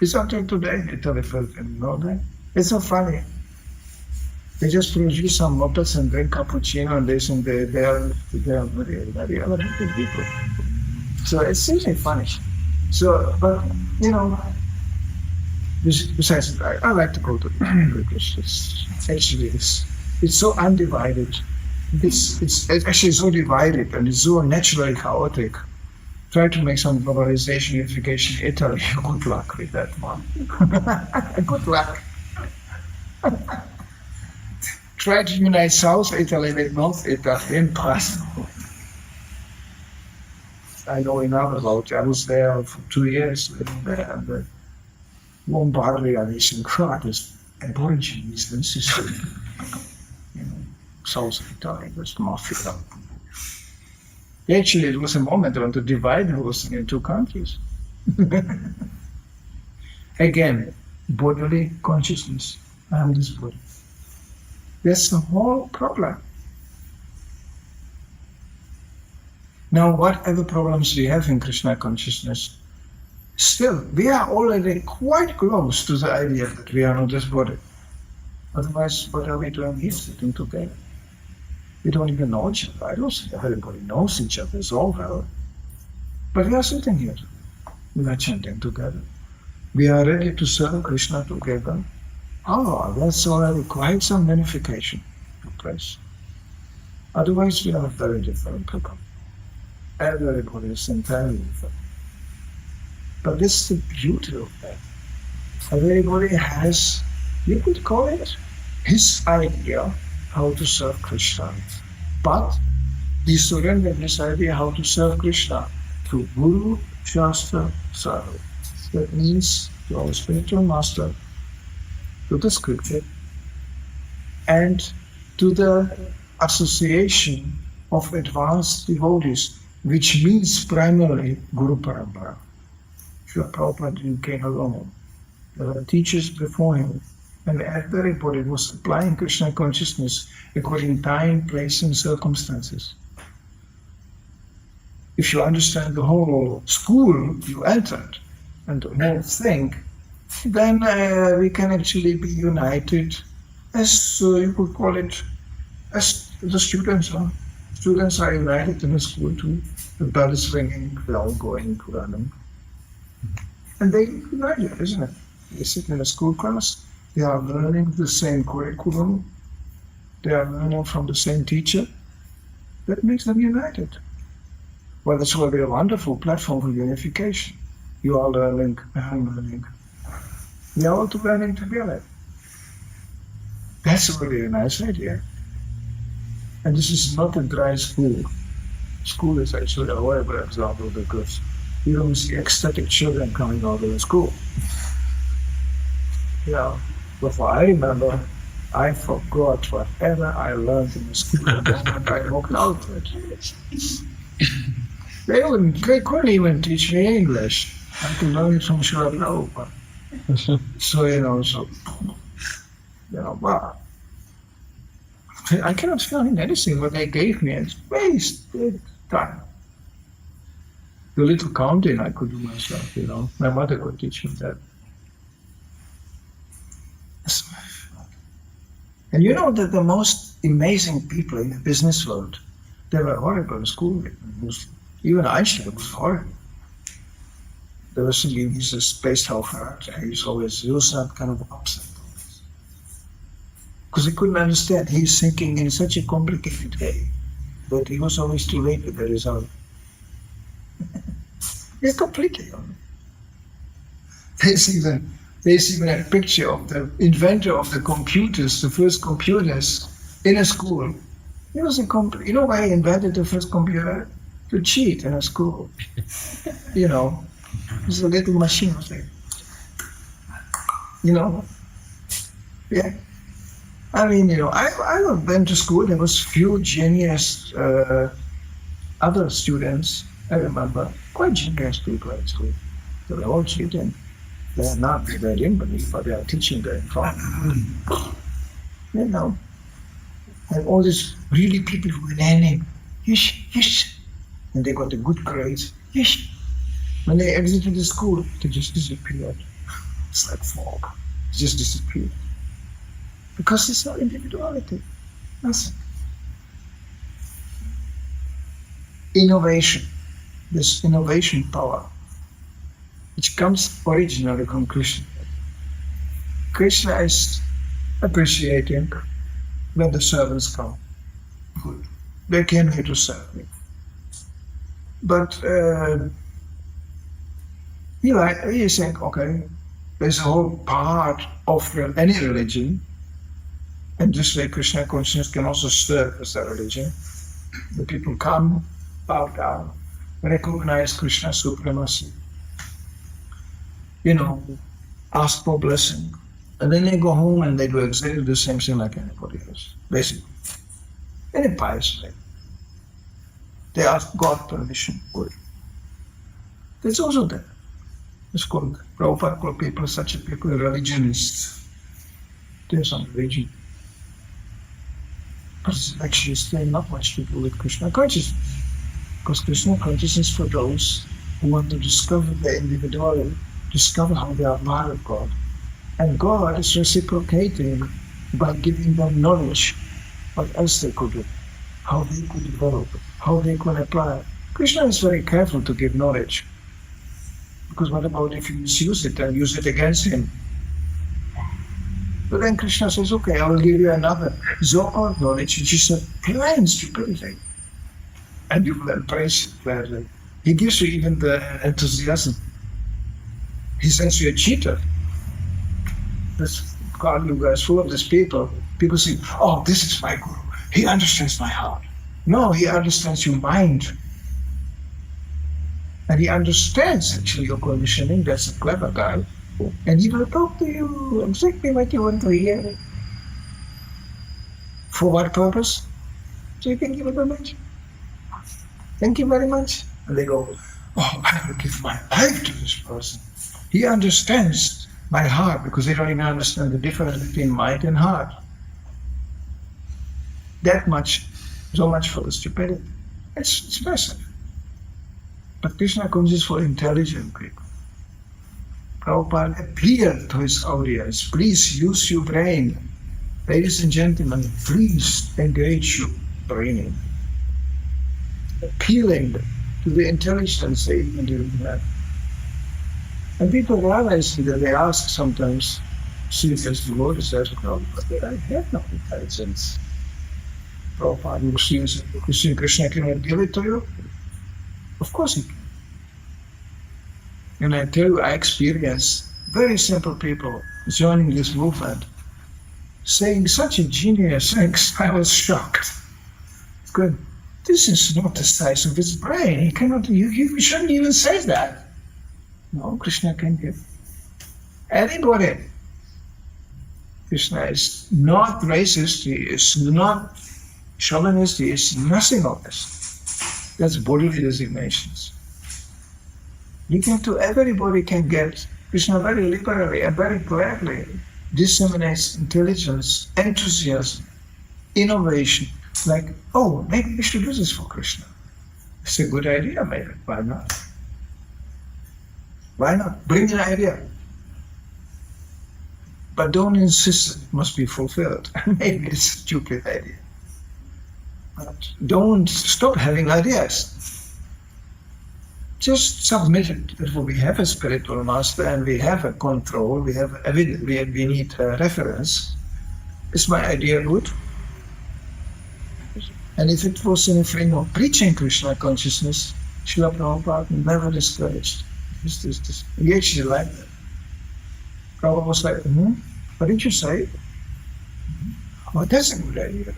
It's until today, Italy felt in Northern. It's so funny. They just produce some mopeds and drink cappuccino and this and they are very, very elegant people. So it's really funny. So, but, you know, besides, I like to go to Italy because it's so undivided. It's actually so divided and it's so naturally chaotic. Try to make some globalization, unification in Italy. Good luck with that one. Good luck. Try to unite South Italy with North Italy. Impossible. I know enough about it. I was there for 2 years living there, and the Lombardia is incredible. Aborigines in Sicily. You know, South Italy was mafia. Actually, it was a moment when to divide Houston in 2 countries. Again, bodily consciousness. I am this body. That's the whole problem. Now, whatever problems we have in Krishna consciousness, still, we are already quite close to the idea that we are not this body. Otherwise, what are we doing here, sitting together? We don't even know each other. I don't think everybody knows each other so well. But we are sitting here. We are chanting together. We are ready to serve Krishna together. Oh, that's already quite some unification took place. Otherwise, we are very different people. Everybody is entirely different. But that's the beauty of that. Everybody has, you could call it, his idea how to serve Krishna. But he surrendered his idea how to serve Krishna through Guru, Shastra, Sadhu. That means to our spiritual master, to the scripture, and to the association of advanced devotees, which means primarily Guru Parampara. Srila Prabhupada didn't came alone. There were teachers before him, and everybody was applying Krishna consciousness according to time, place, and circumstances. If you understand the whole school you entered and the whole thing, then we can actually be united as you could call it, as the students are. Students are united in the school too. The bell is ringing, they're all going to learning. And they united, isn't it? They sit in a school class, they are learning the same curriculum, they are learning from the same teacher. That makes them united. Well, that's will be a wonderful platform for unification. You are learning, I'm learning. We are all learning together. That's really a nice idea. And this is not a dry school. School is actually a horrible example because you don't see ecstatic children coming out of the school. Before I remember, I forgot whatever I learned in the school and I walked out of it. They couldn't even teach me English. I had to learn it from Srila Prabhupada. Well, I cannot find anything what they gave me. It's wasted time. The little counting I could do myself, My mother could teach me that. And you know that the most amazing people in the business world, they were horrible in school. Even Einstein was horrible. They were thinking he's a space helper. He was not kind of upset. Because he couldn't understand. He's thinking in such a complicated way that he was always too late with the result. He's completely on. There's even a picture of the inventor of the computers, the first computers, in a school. He was you know why he invented the first computer? To cheat in a school. It was a little machine. Yeah. I mean, I went to school, there was few genius other students, I remember, quite genius people actually. They were all cheating. They are not, they didn't believe, but they are teaching their fun. And all these really people who were learning, yes, and they got a good grades, yes. When they exited the school, they just disappeared. It's like fog, it just disappeared. Because it's not individuality. That's innovation, this innovation power, which comes originally from Krishna. Krishna is appreciating when the servants come. Good. They came here to serve me. But you think, okay, there's a whole part of any religion, and this way Krishna consciousness can also serve as a religion. The people come, bow down, recognize Krishna's supremacy, ask for blessing, and then they go home and they do exactly the same thing like anybody else, basically. In a pious way. They ask God permission. Good. That's also there. It's called, Prabhupada called people, such a people, religionists. There's some religion. But it's actually still not much to do with Krishna consciousness. Because Krishna consciousness for those who want to discover their individuality, discover how they are part of God. And God is reciprocating by giving them knowledge. What else they could do, how they could develop, how they could apply. Krishna is very careful to give knowledge. Because what about if you misuse it and use it against him? But then Krishna says, okay, I will give you another so-called knowledge, which is a plain stupidity. And you will embrace it gladly. He gives you even the enthusiasm. He says you're a cheater. This Kali Yuga is full of these people. People say, oh, this is my guru. He understands my heart. No, he understands your mind. And he understands actually your conditioning. That's a clever guy. And he will talk to you exactly what you want to hear. For what purpose? So you can give it a much. Thank you very much. And they go, oh, I will give my life to this person. He understands my heart because they don't even understand the difference between mind and heart. That much, so much for the stupidity. It's massive. But Krishna comes for intelligent people. Prabhupada appealed to his audience, please use your brain. Ladies and gentlemen, please engage your brain. Appealing to the intelligence they even do that. And people realize that they ask sometimes, serious devotees, but I have no intelligence. Prabhupada, you see Krishna cannot give it to you? Of course he can. And I tell you, I experience very simple people joining this movement, saying such a genius things. I was shocked. Good. This is not the size of his brain. He cannot. You shouldn't even say that. No, Krishna can give anybody. Krishna is not racist. He is not chauvinist. He is nothing of this. That's bodily designations. You can do. Everybody can get. Krishna very liberally and very gladly disseminates intelligence, enthusiasm, innovation. Like, oh, maybe we should do this for Krishna. It's a good idea, maybe. Why not? Why not? Bring an idea. But don't insist it must be fulfilled. Maybe it's a stupid idea. But don't stop having ideas. Just submit it that we have a spiritual master and we have a control, we have evidence, we need a reference. Is my idea good? And if it was in a frame of preaching Krishna consciousness, Srila Prabhupada never discouraged. He actually liked that. Prabhupada was like, what did you say? Oh, that's a good idea.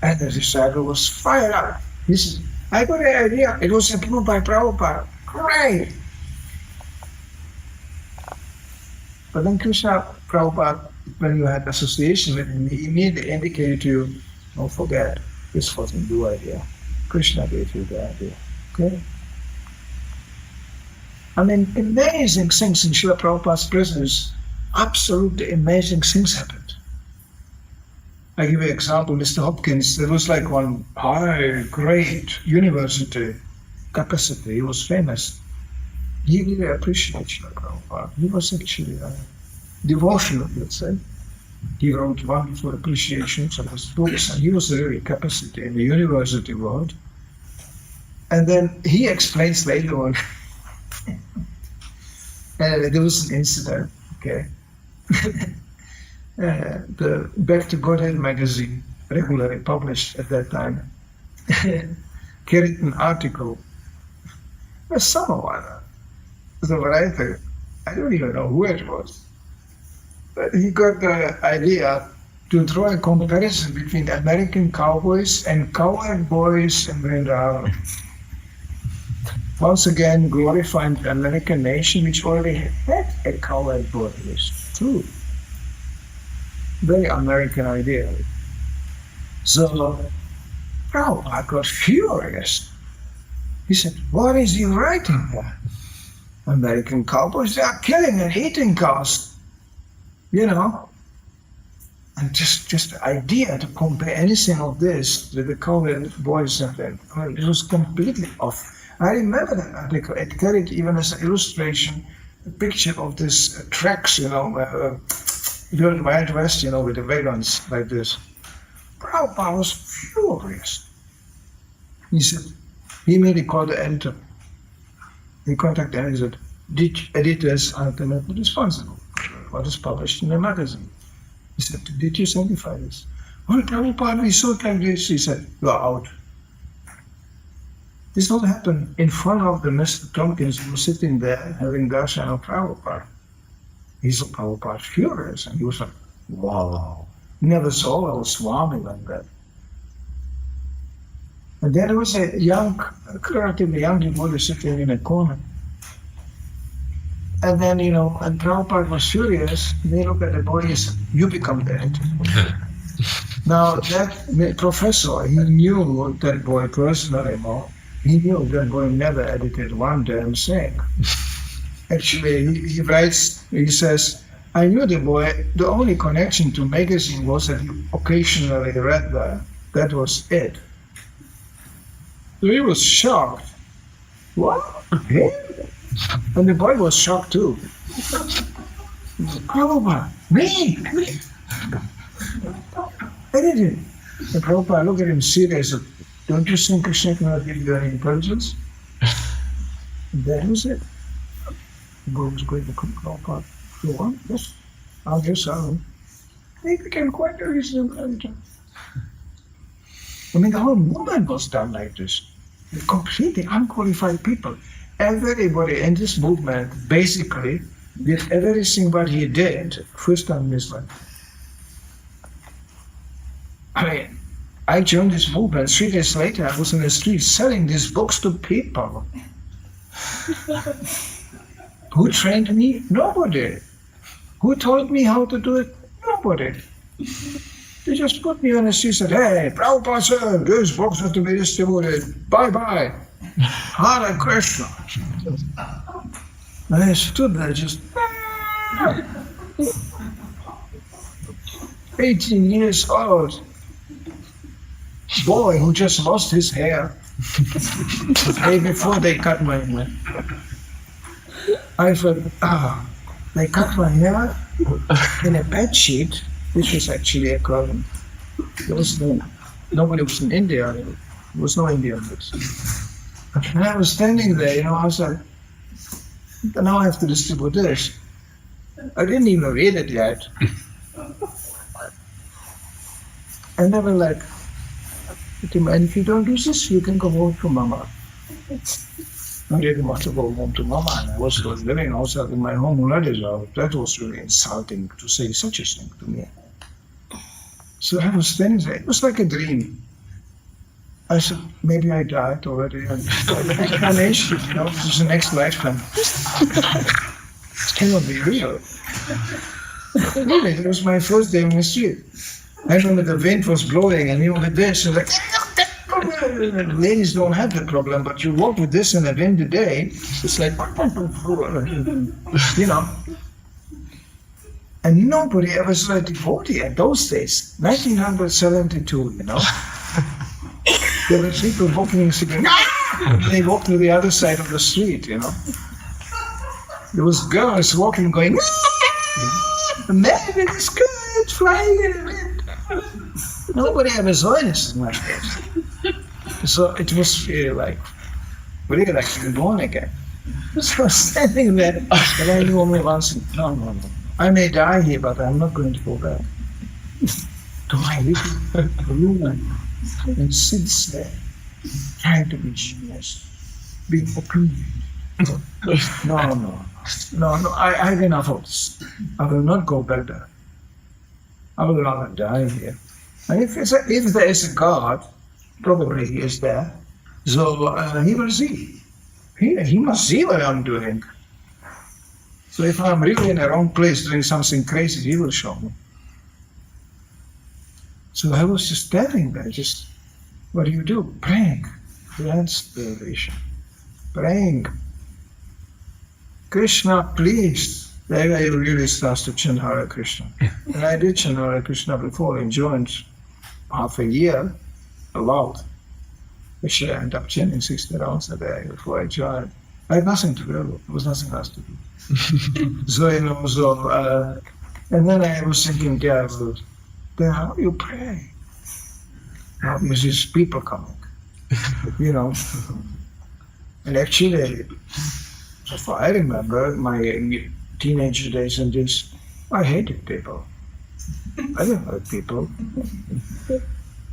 And the disciple was fired up. He said, I got an idea. It was approved by Prabhupada. Great! But then Krishna, Prabhupada, when you had association with him, he immediately indicated to you, don't forget, this wasn't your idea. Krishna gave you the idea. Okay? I mean, amazing things in Srila Prabhupada's presence. Absolutely amazing things happened. I give you an example, Mr. Hopkins, there was like one high, great university capacity. He was famous. He really appreciated Srila Prabhupada. He was actually devotional, let's say. He wrote wonderful appreciations of his books, and he was really a capacity in the university world. And then he explains later on, there was an incident, okay? The Back to Godhead magazine, regularly published at that time, carried an article. Someone, the writer, I don't even know who it was, but he got the idea to draw a comparison between American cowboys and cowherd boys in Vrindavan. Once again, glorifying the American nation, which already had a cowherd boy. It's true. Very American idea. So, Prabhupada got furious. He said, what is he writing there? American cowboys, they are killing and eating cows. You know? And just the idea to compare anything of this with the cowboy boys and then, I mean, it was completely off. I remember that article. It carried even as an illustration a picture of this tracks, you know, during Wild West, you know, with the wagons like this. Prabhupada was furious. He said, he immediately called the editor. He contacted him and said, editors are ultimately responsible for what is published in the magazine. He said, did you certify this? Well, Prabhupada, we saw it like this. He said, you're out. This all happened in front of the Mr. Tompkins, who was sitting there having darshan of Prabhupada. He's a Prabhupada furious, and he was like, wow, never saw a Swami like that. And then there was a relatively young devotee sitting in a corner. And then, and Prabhupada was furious, and they looked at the boy and said, you become dead. Now, that professor, he knew that boy personally more. He knew that boy never edited one damn thing. Actually, he writes, he says, I knew the boy, the only connection to magazine was that he occasionally read that. That was it. So he was shocked. What? Him? And the boy was shocked too. Prabhupada, me? Edited. And Prabhupada looked at him serious. Don't you think Krishna cannot give you any intelligence? And that was it. The boy was going to come Prabhupada. You want? Yes. I'll just tell him. He became quite a reasonable intelligent. I mean, the whole movement was done like this. Completely unqualified people. Everybody in this movement basically did everything what he did first time in his life. I mean, I joined this movement. 3 days later, I was in the street selling these books to people. Who trained me? Nobody. Who taught me how to do it? Nobody. They just put me on the street and said, hey, Prabhupada said, these books have to be distributed. Bye-bye. Hare Krishna. And I stood there just 18 years old. Boy who just lost his hair the day before they cut my hair. I thought, they cut my hair in a bed sheet. This was actually a problem. Nobody was in India. There was no Indian books. And I was standing there, I was like, now I have to distribute this. I didn't even read it yet. And they were like, and if you don't do this, you can go home to Mama. I didn't want to go home to Mama, and I was living outside in my home already, so that was really insulting to say such a thing to me. So I was standing there, it was like a dream. I said, maybe I died already, and incarnation, this is the next lifetime. It cannot be real. Really, it was my first day on the street. I remember the wind was blowing, and with this, and like, ladies don't have the problem, but you walk with this in a windy day, it's like, And nobody ever saw a devotee in those days, 1972, There were people walking, singing, they walked to the other side of the street, There was girls walking, going, the man is good, flying in the wind. Nobody ever saw anything like that. So it was really like being born again. So I was standing there, and I knew only once, no. I may die here, but I'm not going to go back. To my little room and sit there, trying to be genius, being open. No, I have enough of this. I will not go back there. I would rather die here. And if there is a God, probably he is there, so he will see. He must see what I'm doing. So if I'm really in the wrong place doing something crazy, he will show me. So I was just standing there, what do you do? Praying. Inspiration. Praying. Krishna, please. There I really started to chant Hare Krishna. And I did chant Hare Krishna before and joined half a year, aloud. Actually, I ended up chanting 60 rounds a day before I joined. I had nothing to do. There was nothing else to do. And then I was thinking, then how do you pray? How is these people coming? And actually, so far I remember my teenage days and this, I hated people. I didn't like people.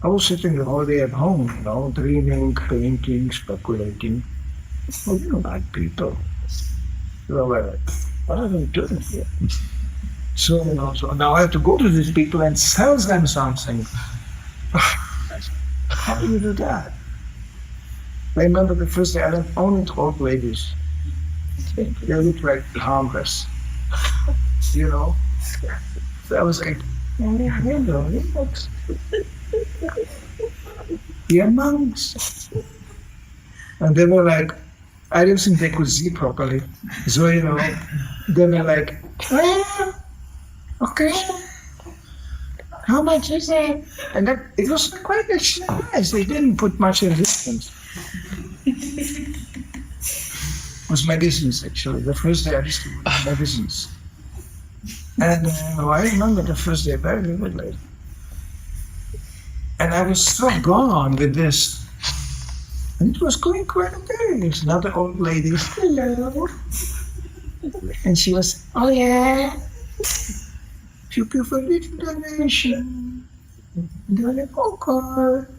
I was sitting the whole day at home, dreaming, painting, speculating. Well, like people. What are they doing here? So now I have to go to these people and sell them something. How do you do that? I remember the first day I went only to old ladies. They looked like harmless. So I was like, you're monks. And they were like, I didn't think they could see properly. So, they were like, okay, how much is it? And it was quite actually nice. They didn't put much resistance. It was medicines, actually. The first day I used to do medicines. And I remember the first day very vividly. And I was so gone with this. And it was going quite okay. There's another old lady. Hello. And she was, oh yeah. Few people did donation. Okay.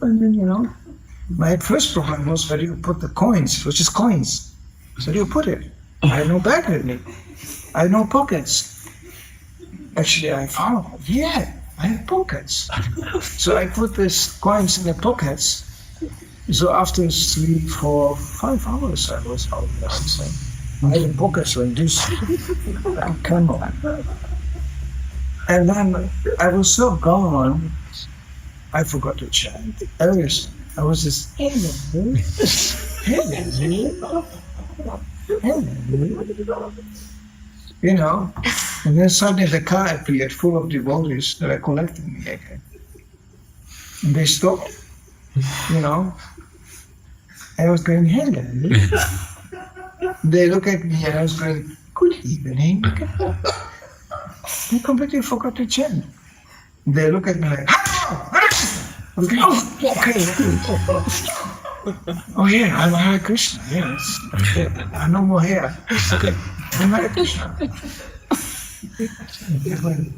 And then, my first problem was where do you put the coins, which is coins. Where do you put it? I had no bag with me. I had no pockets. Actually, I found, I have pockets. So I put these coins in the pockets. So after 3, 4, 5 hours, I was out there. I had pockets like this. Come on. And then I was so gone, I forgot to chant. I was just, hello. And then suddenly the car appeared full of devotees that are collecting me again. And they stopped, I was going, hello. They look at me and I was going, good evening. They completely forgot to chant. They look at me like, I was going, oh, okay. Oh yeah, I'm Hare Krishna, yes. I'm no more here. Okay, I'm Hare Krishna.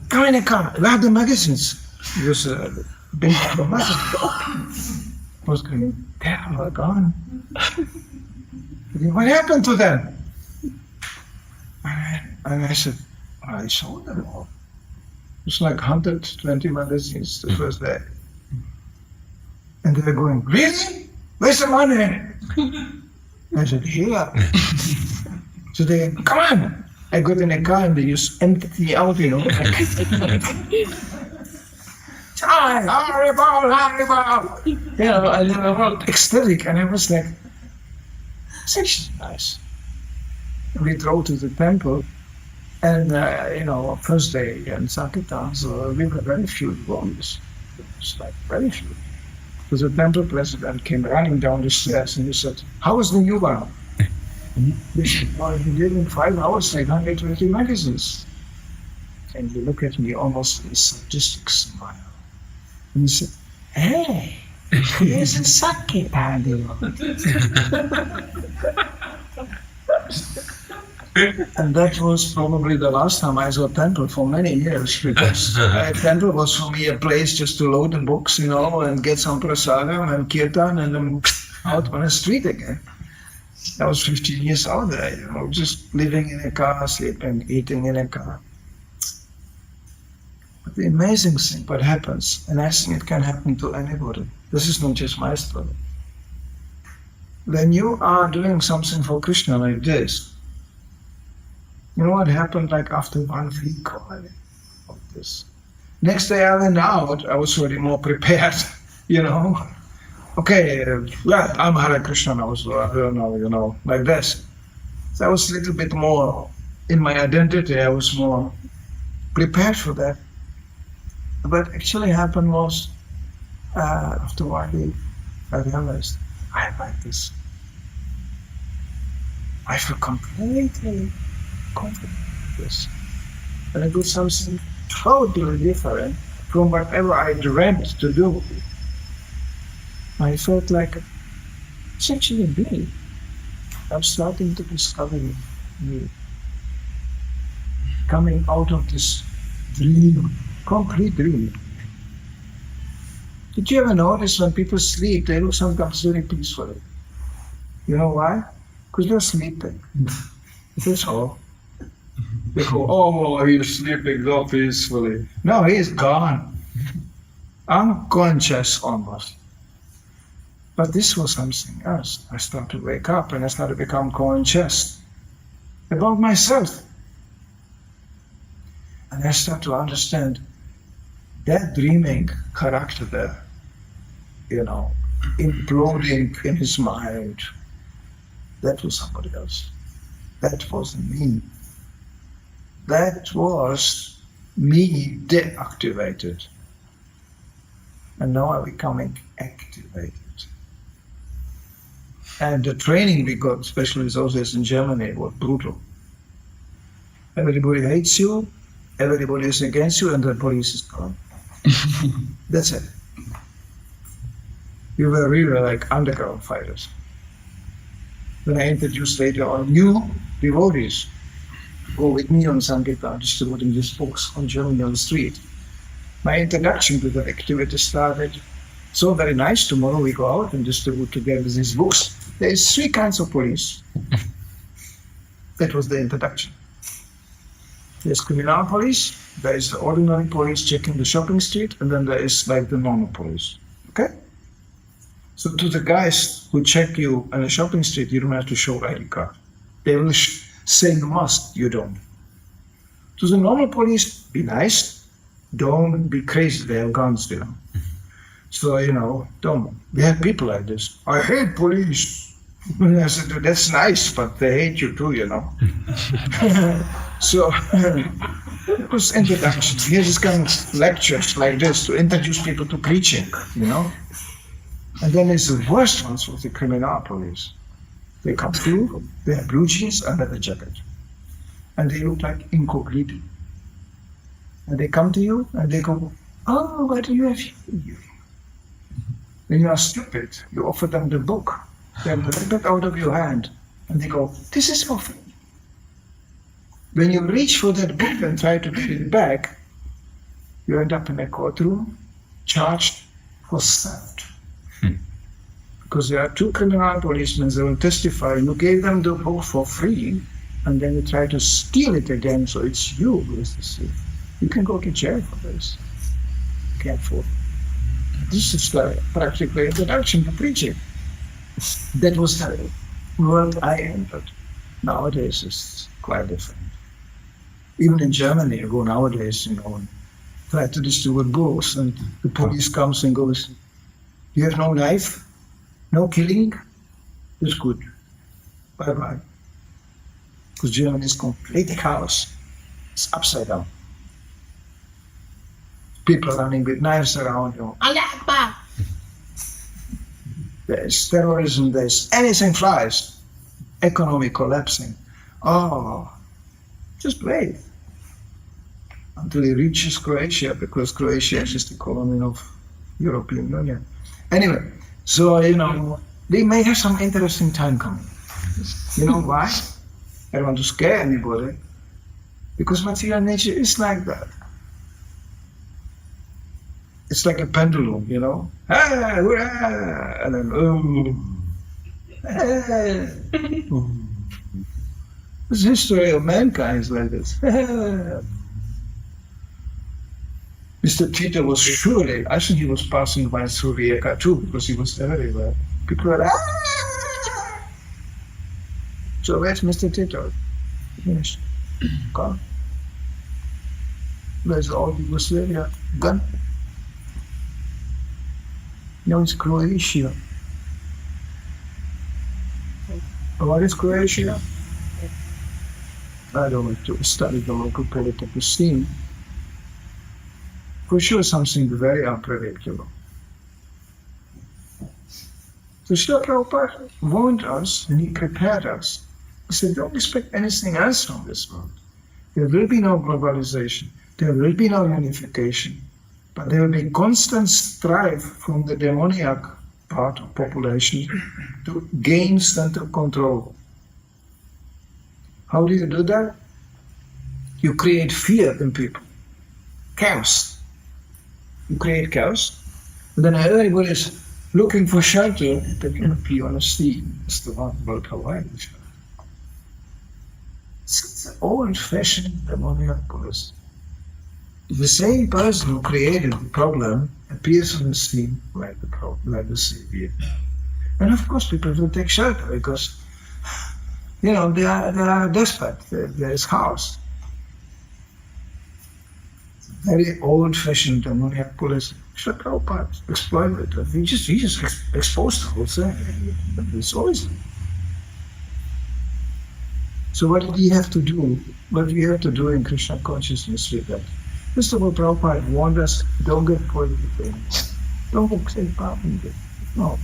Come in the car, we have the magazines. It was a big magazine. I was going, they are gone. What happened to them? And I said, I sold them all. It was like 120 magazines the first day. And they were going, really? Where's the money? I said, here. So they, come on. I got in a car and they just emptied me out, Haribol. And they were all ecstatic. And I was like, it's actually nice. We drove to the temple. And, first day in Sankirtan, so we were very few devotees. It's like very few. So the temple president came running down the stairs and he said, how was the yuva? They said, well, he did in 5 hours like 120 magazines. And he looked at me almost with a sadistic smile. And he said, hey, here's a Sankirtan devotee. And that was probably the last time I saw a temple for many years, because a temple was for me a place just to load the books, and get some prasadam and kirtan and then out on the street again. I was 15 years old there, just living in a car, sleeping, eating in a car. But the amazing thing, what happens, and I think it can happen to anybody, this is not just my story. When you are doing something for Krishna like this, you know what happened like after 1 week already of this? Next day I went out, I was already more prepared, Okay, I'm Hare Krishna now, so I don't know, like this. So I was a little bit more in my identity, I was more prepared for that. What actually happened was, after 1 week, I realized I like this. I feel completely confident with this. And I do something totally different from whatever I dreamt to do. I felt like it's actually me. I'm starting to discover me. Coming out of this dream, complete dream. Did you ever notice when people sleep, they look sometimes very peacefully? You know why? Because they're sleeping. That's all. They go, oh, he's sleeping so peacefully. No, he is gone. Unconscious almost. But this was something else. I started to wake up and I started to become conscious about myself. And I started to understand that dreaming character there, imploding in his mind, that was somebody else. That wasn't me. That was me deactivated. And now I'm becoming activated. And the training we got, especially those days in Germany, was brutal. Everybody hates you, everybody is against you, and the police is gone. That's it. We were really like underground fighters. When I introduced later on new devotees, go with me on Sankirtan, distributing these books on Germany on the street. My introduction to that activity started, so very nice, tomorrow we go out and distribute together these books. There is 3 kinds of police. That was the introduction. There's criminal police, there is the ordinary police checking the shopping street, and then there is like the normal police. Okay? So to the guys who check you on the shopping street, you don't have to show ID card. They will say you must, you don't. To the normal police, be nice, don't be crazy, they have guns, So, don't. We have people like this. I hate police. I said, that's nice, but they hate you too, So, it was introduction. Here's this kind of lectures like this to introduce people to preaching, And then there's the worst ones with the criminal police. They come to you, they have blue jeans under the jacket. And they look like incognito. And they come to you and they go, oh, what do you have here? When you are stupid, you offer them the book. They rip it out of your hand. And they go, this is for free. When you reach for that book and try to get it back, you end up in a courtroom charged for theft. Because there are 2 criminal policemen that will testify, you gave them the book for free, and then you try to steal it again, so it's you who is the thief. You can go to jail for this. Careful. This is practically introduction to preaching. That was the world I entered. Nowadays it's quite different. Even in Germany, you go nowadays, and try to distribute books, and the police comes and goes, you have no knife? No killing? That's good. Bye-bye. Because Germany is complete chaos. It's upside down. People running with knives around, There's terrorism, there's anything flies. Economy collapsing. Oh, just wait. Until he reaches Croatia, because Croatia is just a colony of European Union. Anyway, so, they may have some interesting time coming. You know why? I don't want to scare anybody. Because material nature is like that. It's like a pendulum, Ah, hurrah! And then, The history of mankind is like this. Mr. Tito was surely, I think he was passing by through Rijeka too, because he was everywhere. People were like, ah! So where's Mr. Tito? Finished. Gone. Where's all Yugoslavia? Gone. Now it's Croatia. What is Croatia? I don't want to study the local political scene. For sure, something very unpredictable. So Srila Prabhupada warned us and he prepared us. He said, don't expect anything else from this world. There will be no globalization. There will be no unification. But there will be constant strife from the demoniac part of population to gain center control. How do you do that? You create fear in people. Chaos. You create chaos, Then everybody is looking for shelter, they cannot be on a sea. It's the one will provide the shelter. It's an old-fashioned demoniac policy. The same person who created the problem appears on the scene like the savior. And of course people will take shelter because, they are desperate, there is chaos. Very old-fashioned demoniac policy. Srila Prabhupada exploited it. He just exposed the whole thing. It's always. So what did he have to do? What do we have to do in Krishna consciousness with that? First of all, Prabhupada warned us, don't get political. Don't say Prabhupada. No.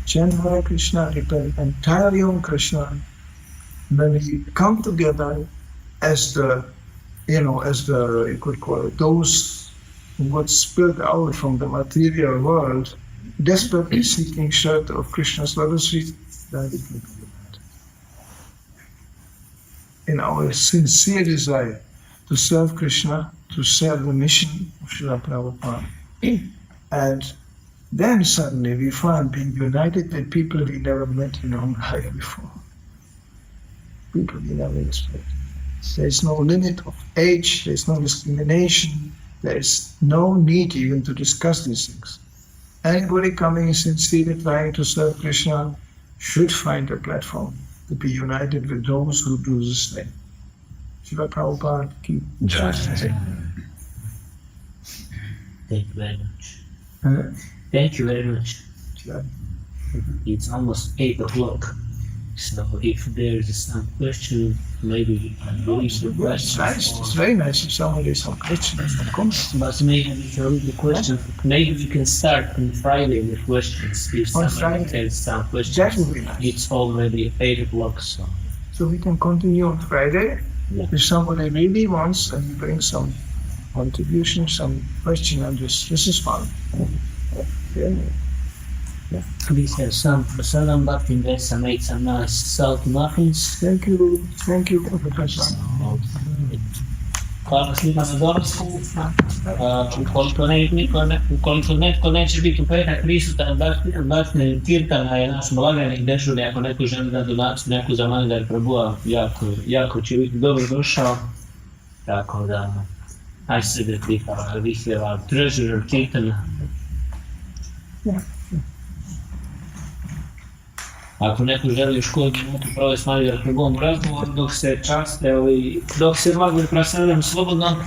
Chant Hare Krishna, depend entirely on Krishna. When we come together as you could call it, those who got spilled out from the material world, desperately seeking shelter of Krishna's lotus feet, then we can do that. In our sincere desire to serve Krishna, to serve the mission of Srila Prabhupada. And then suddenly we find being united with people we never met in our life before. People we never expected. There is no limit of age, there is no discrimination, there is no need even to discuss these things. Anybody coming sincerely trying to serve Krishna should find a platform to be united with those who do the same. Srila Prabhupada keep Thank you very much. Thank you very much. It's almost 8 o'clock. So if there is some question, maybe we can release the It's question. nice, it's very nice if somebody has some questions, some comments. But maybe we can read the question. Maybe we can start on Friday with questions. If On somebody Friday? has some questions. That would be nice. It's already 8 o'clock, so. So we can continue on Friday. Yeah. If somebody really wants and bring some contribution, some question on this is fun. Yeah. We have some Prasadam Bhakti Vesa made some nice salt muffins. Thank you for the question. Hvala svima na dolasku. Ukoliko netko neće biti u petak prisutan, Bhakti Kirtana je naš blagajnik dežurni, ako neko želi da donaciju neku za Manidhar prabhu, jako će biti dobro došao. Tako da, I said that we have our treasurer Kirtana. Ako neko želi još koju minutu provesti s Manidhar prabhuom razgovor, dok se časte, dok se magli prasadam slobodno,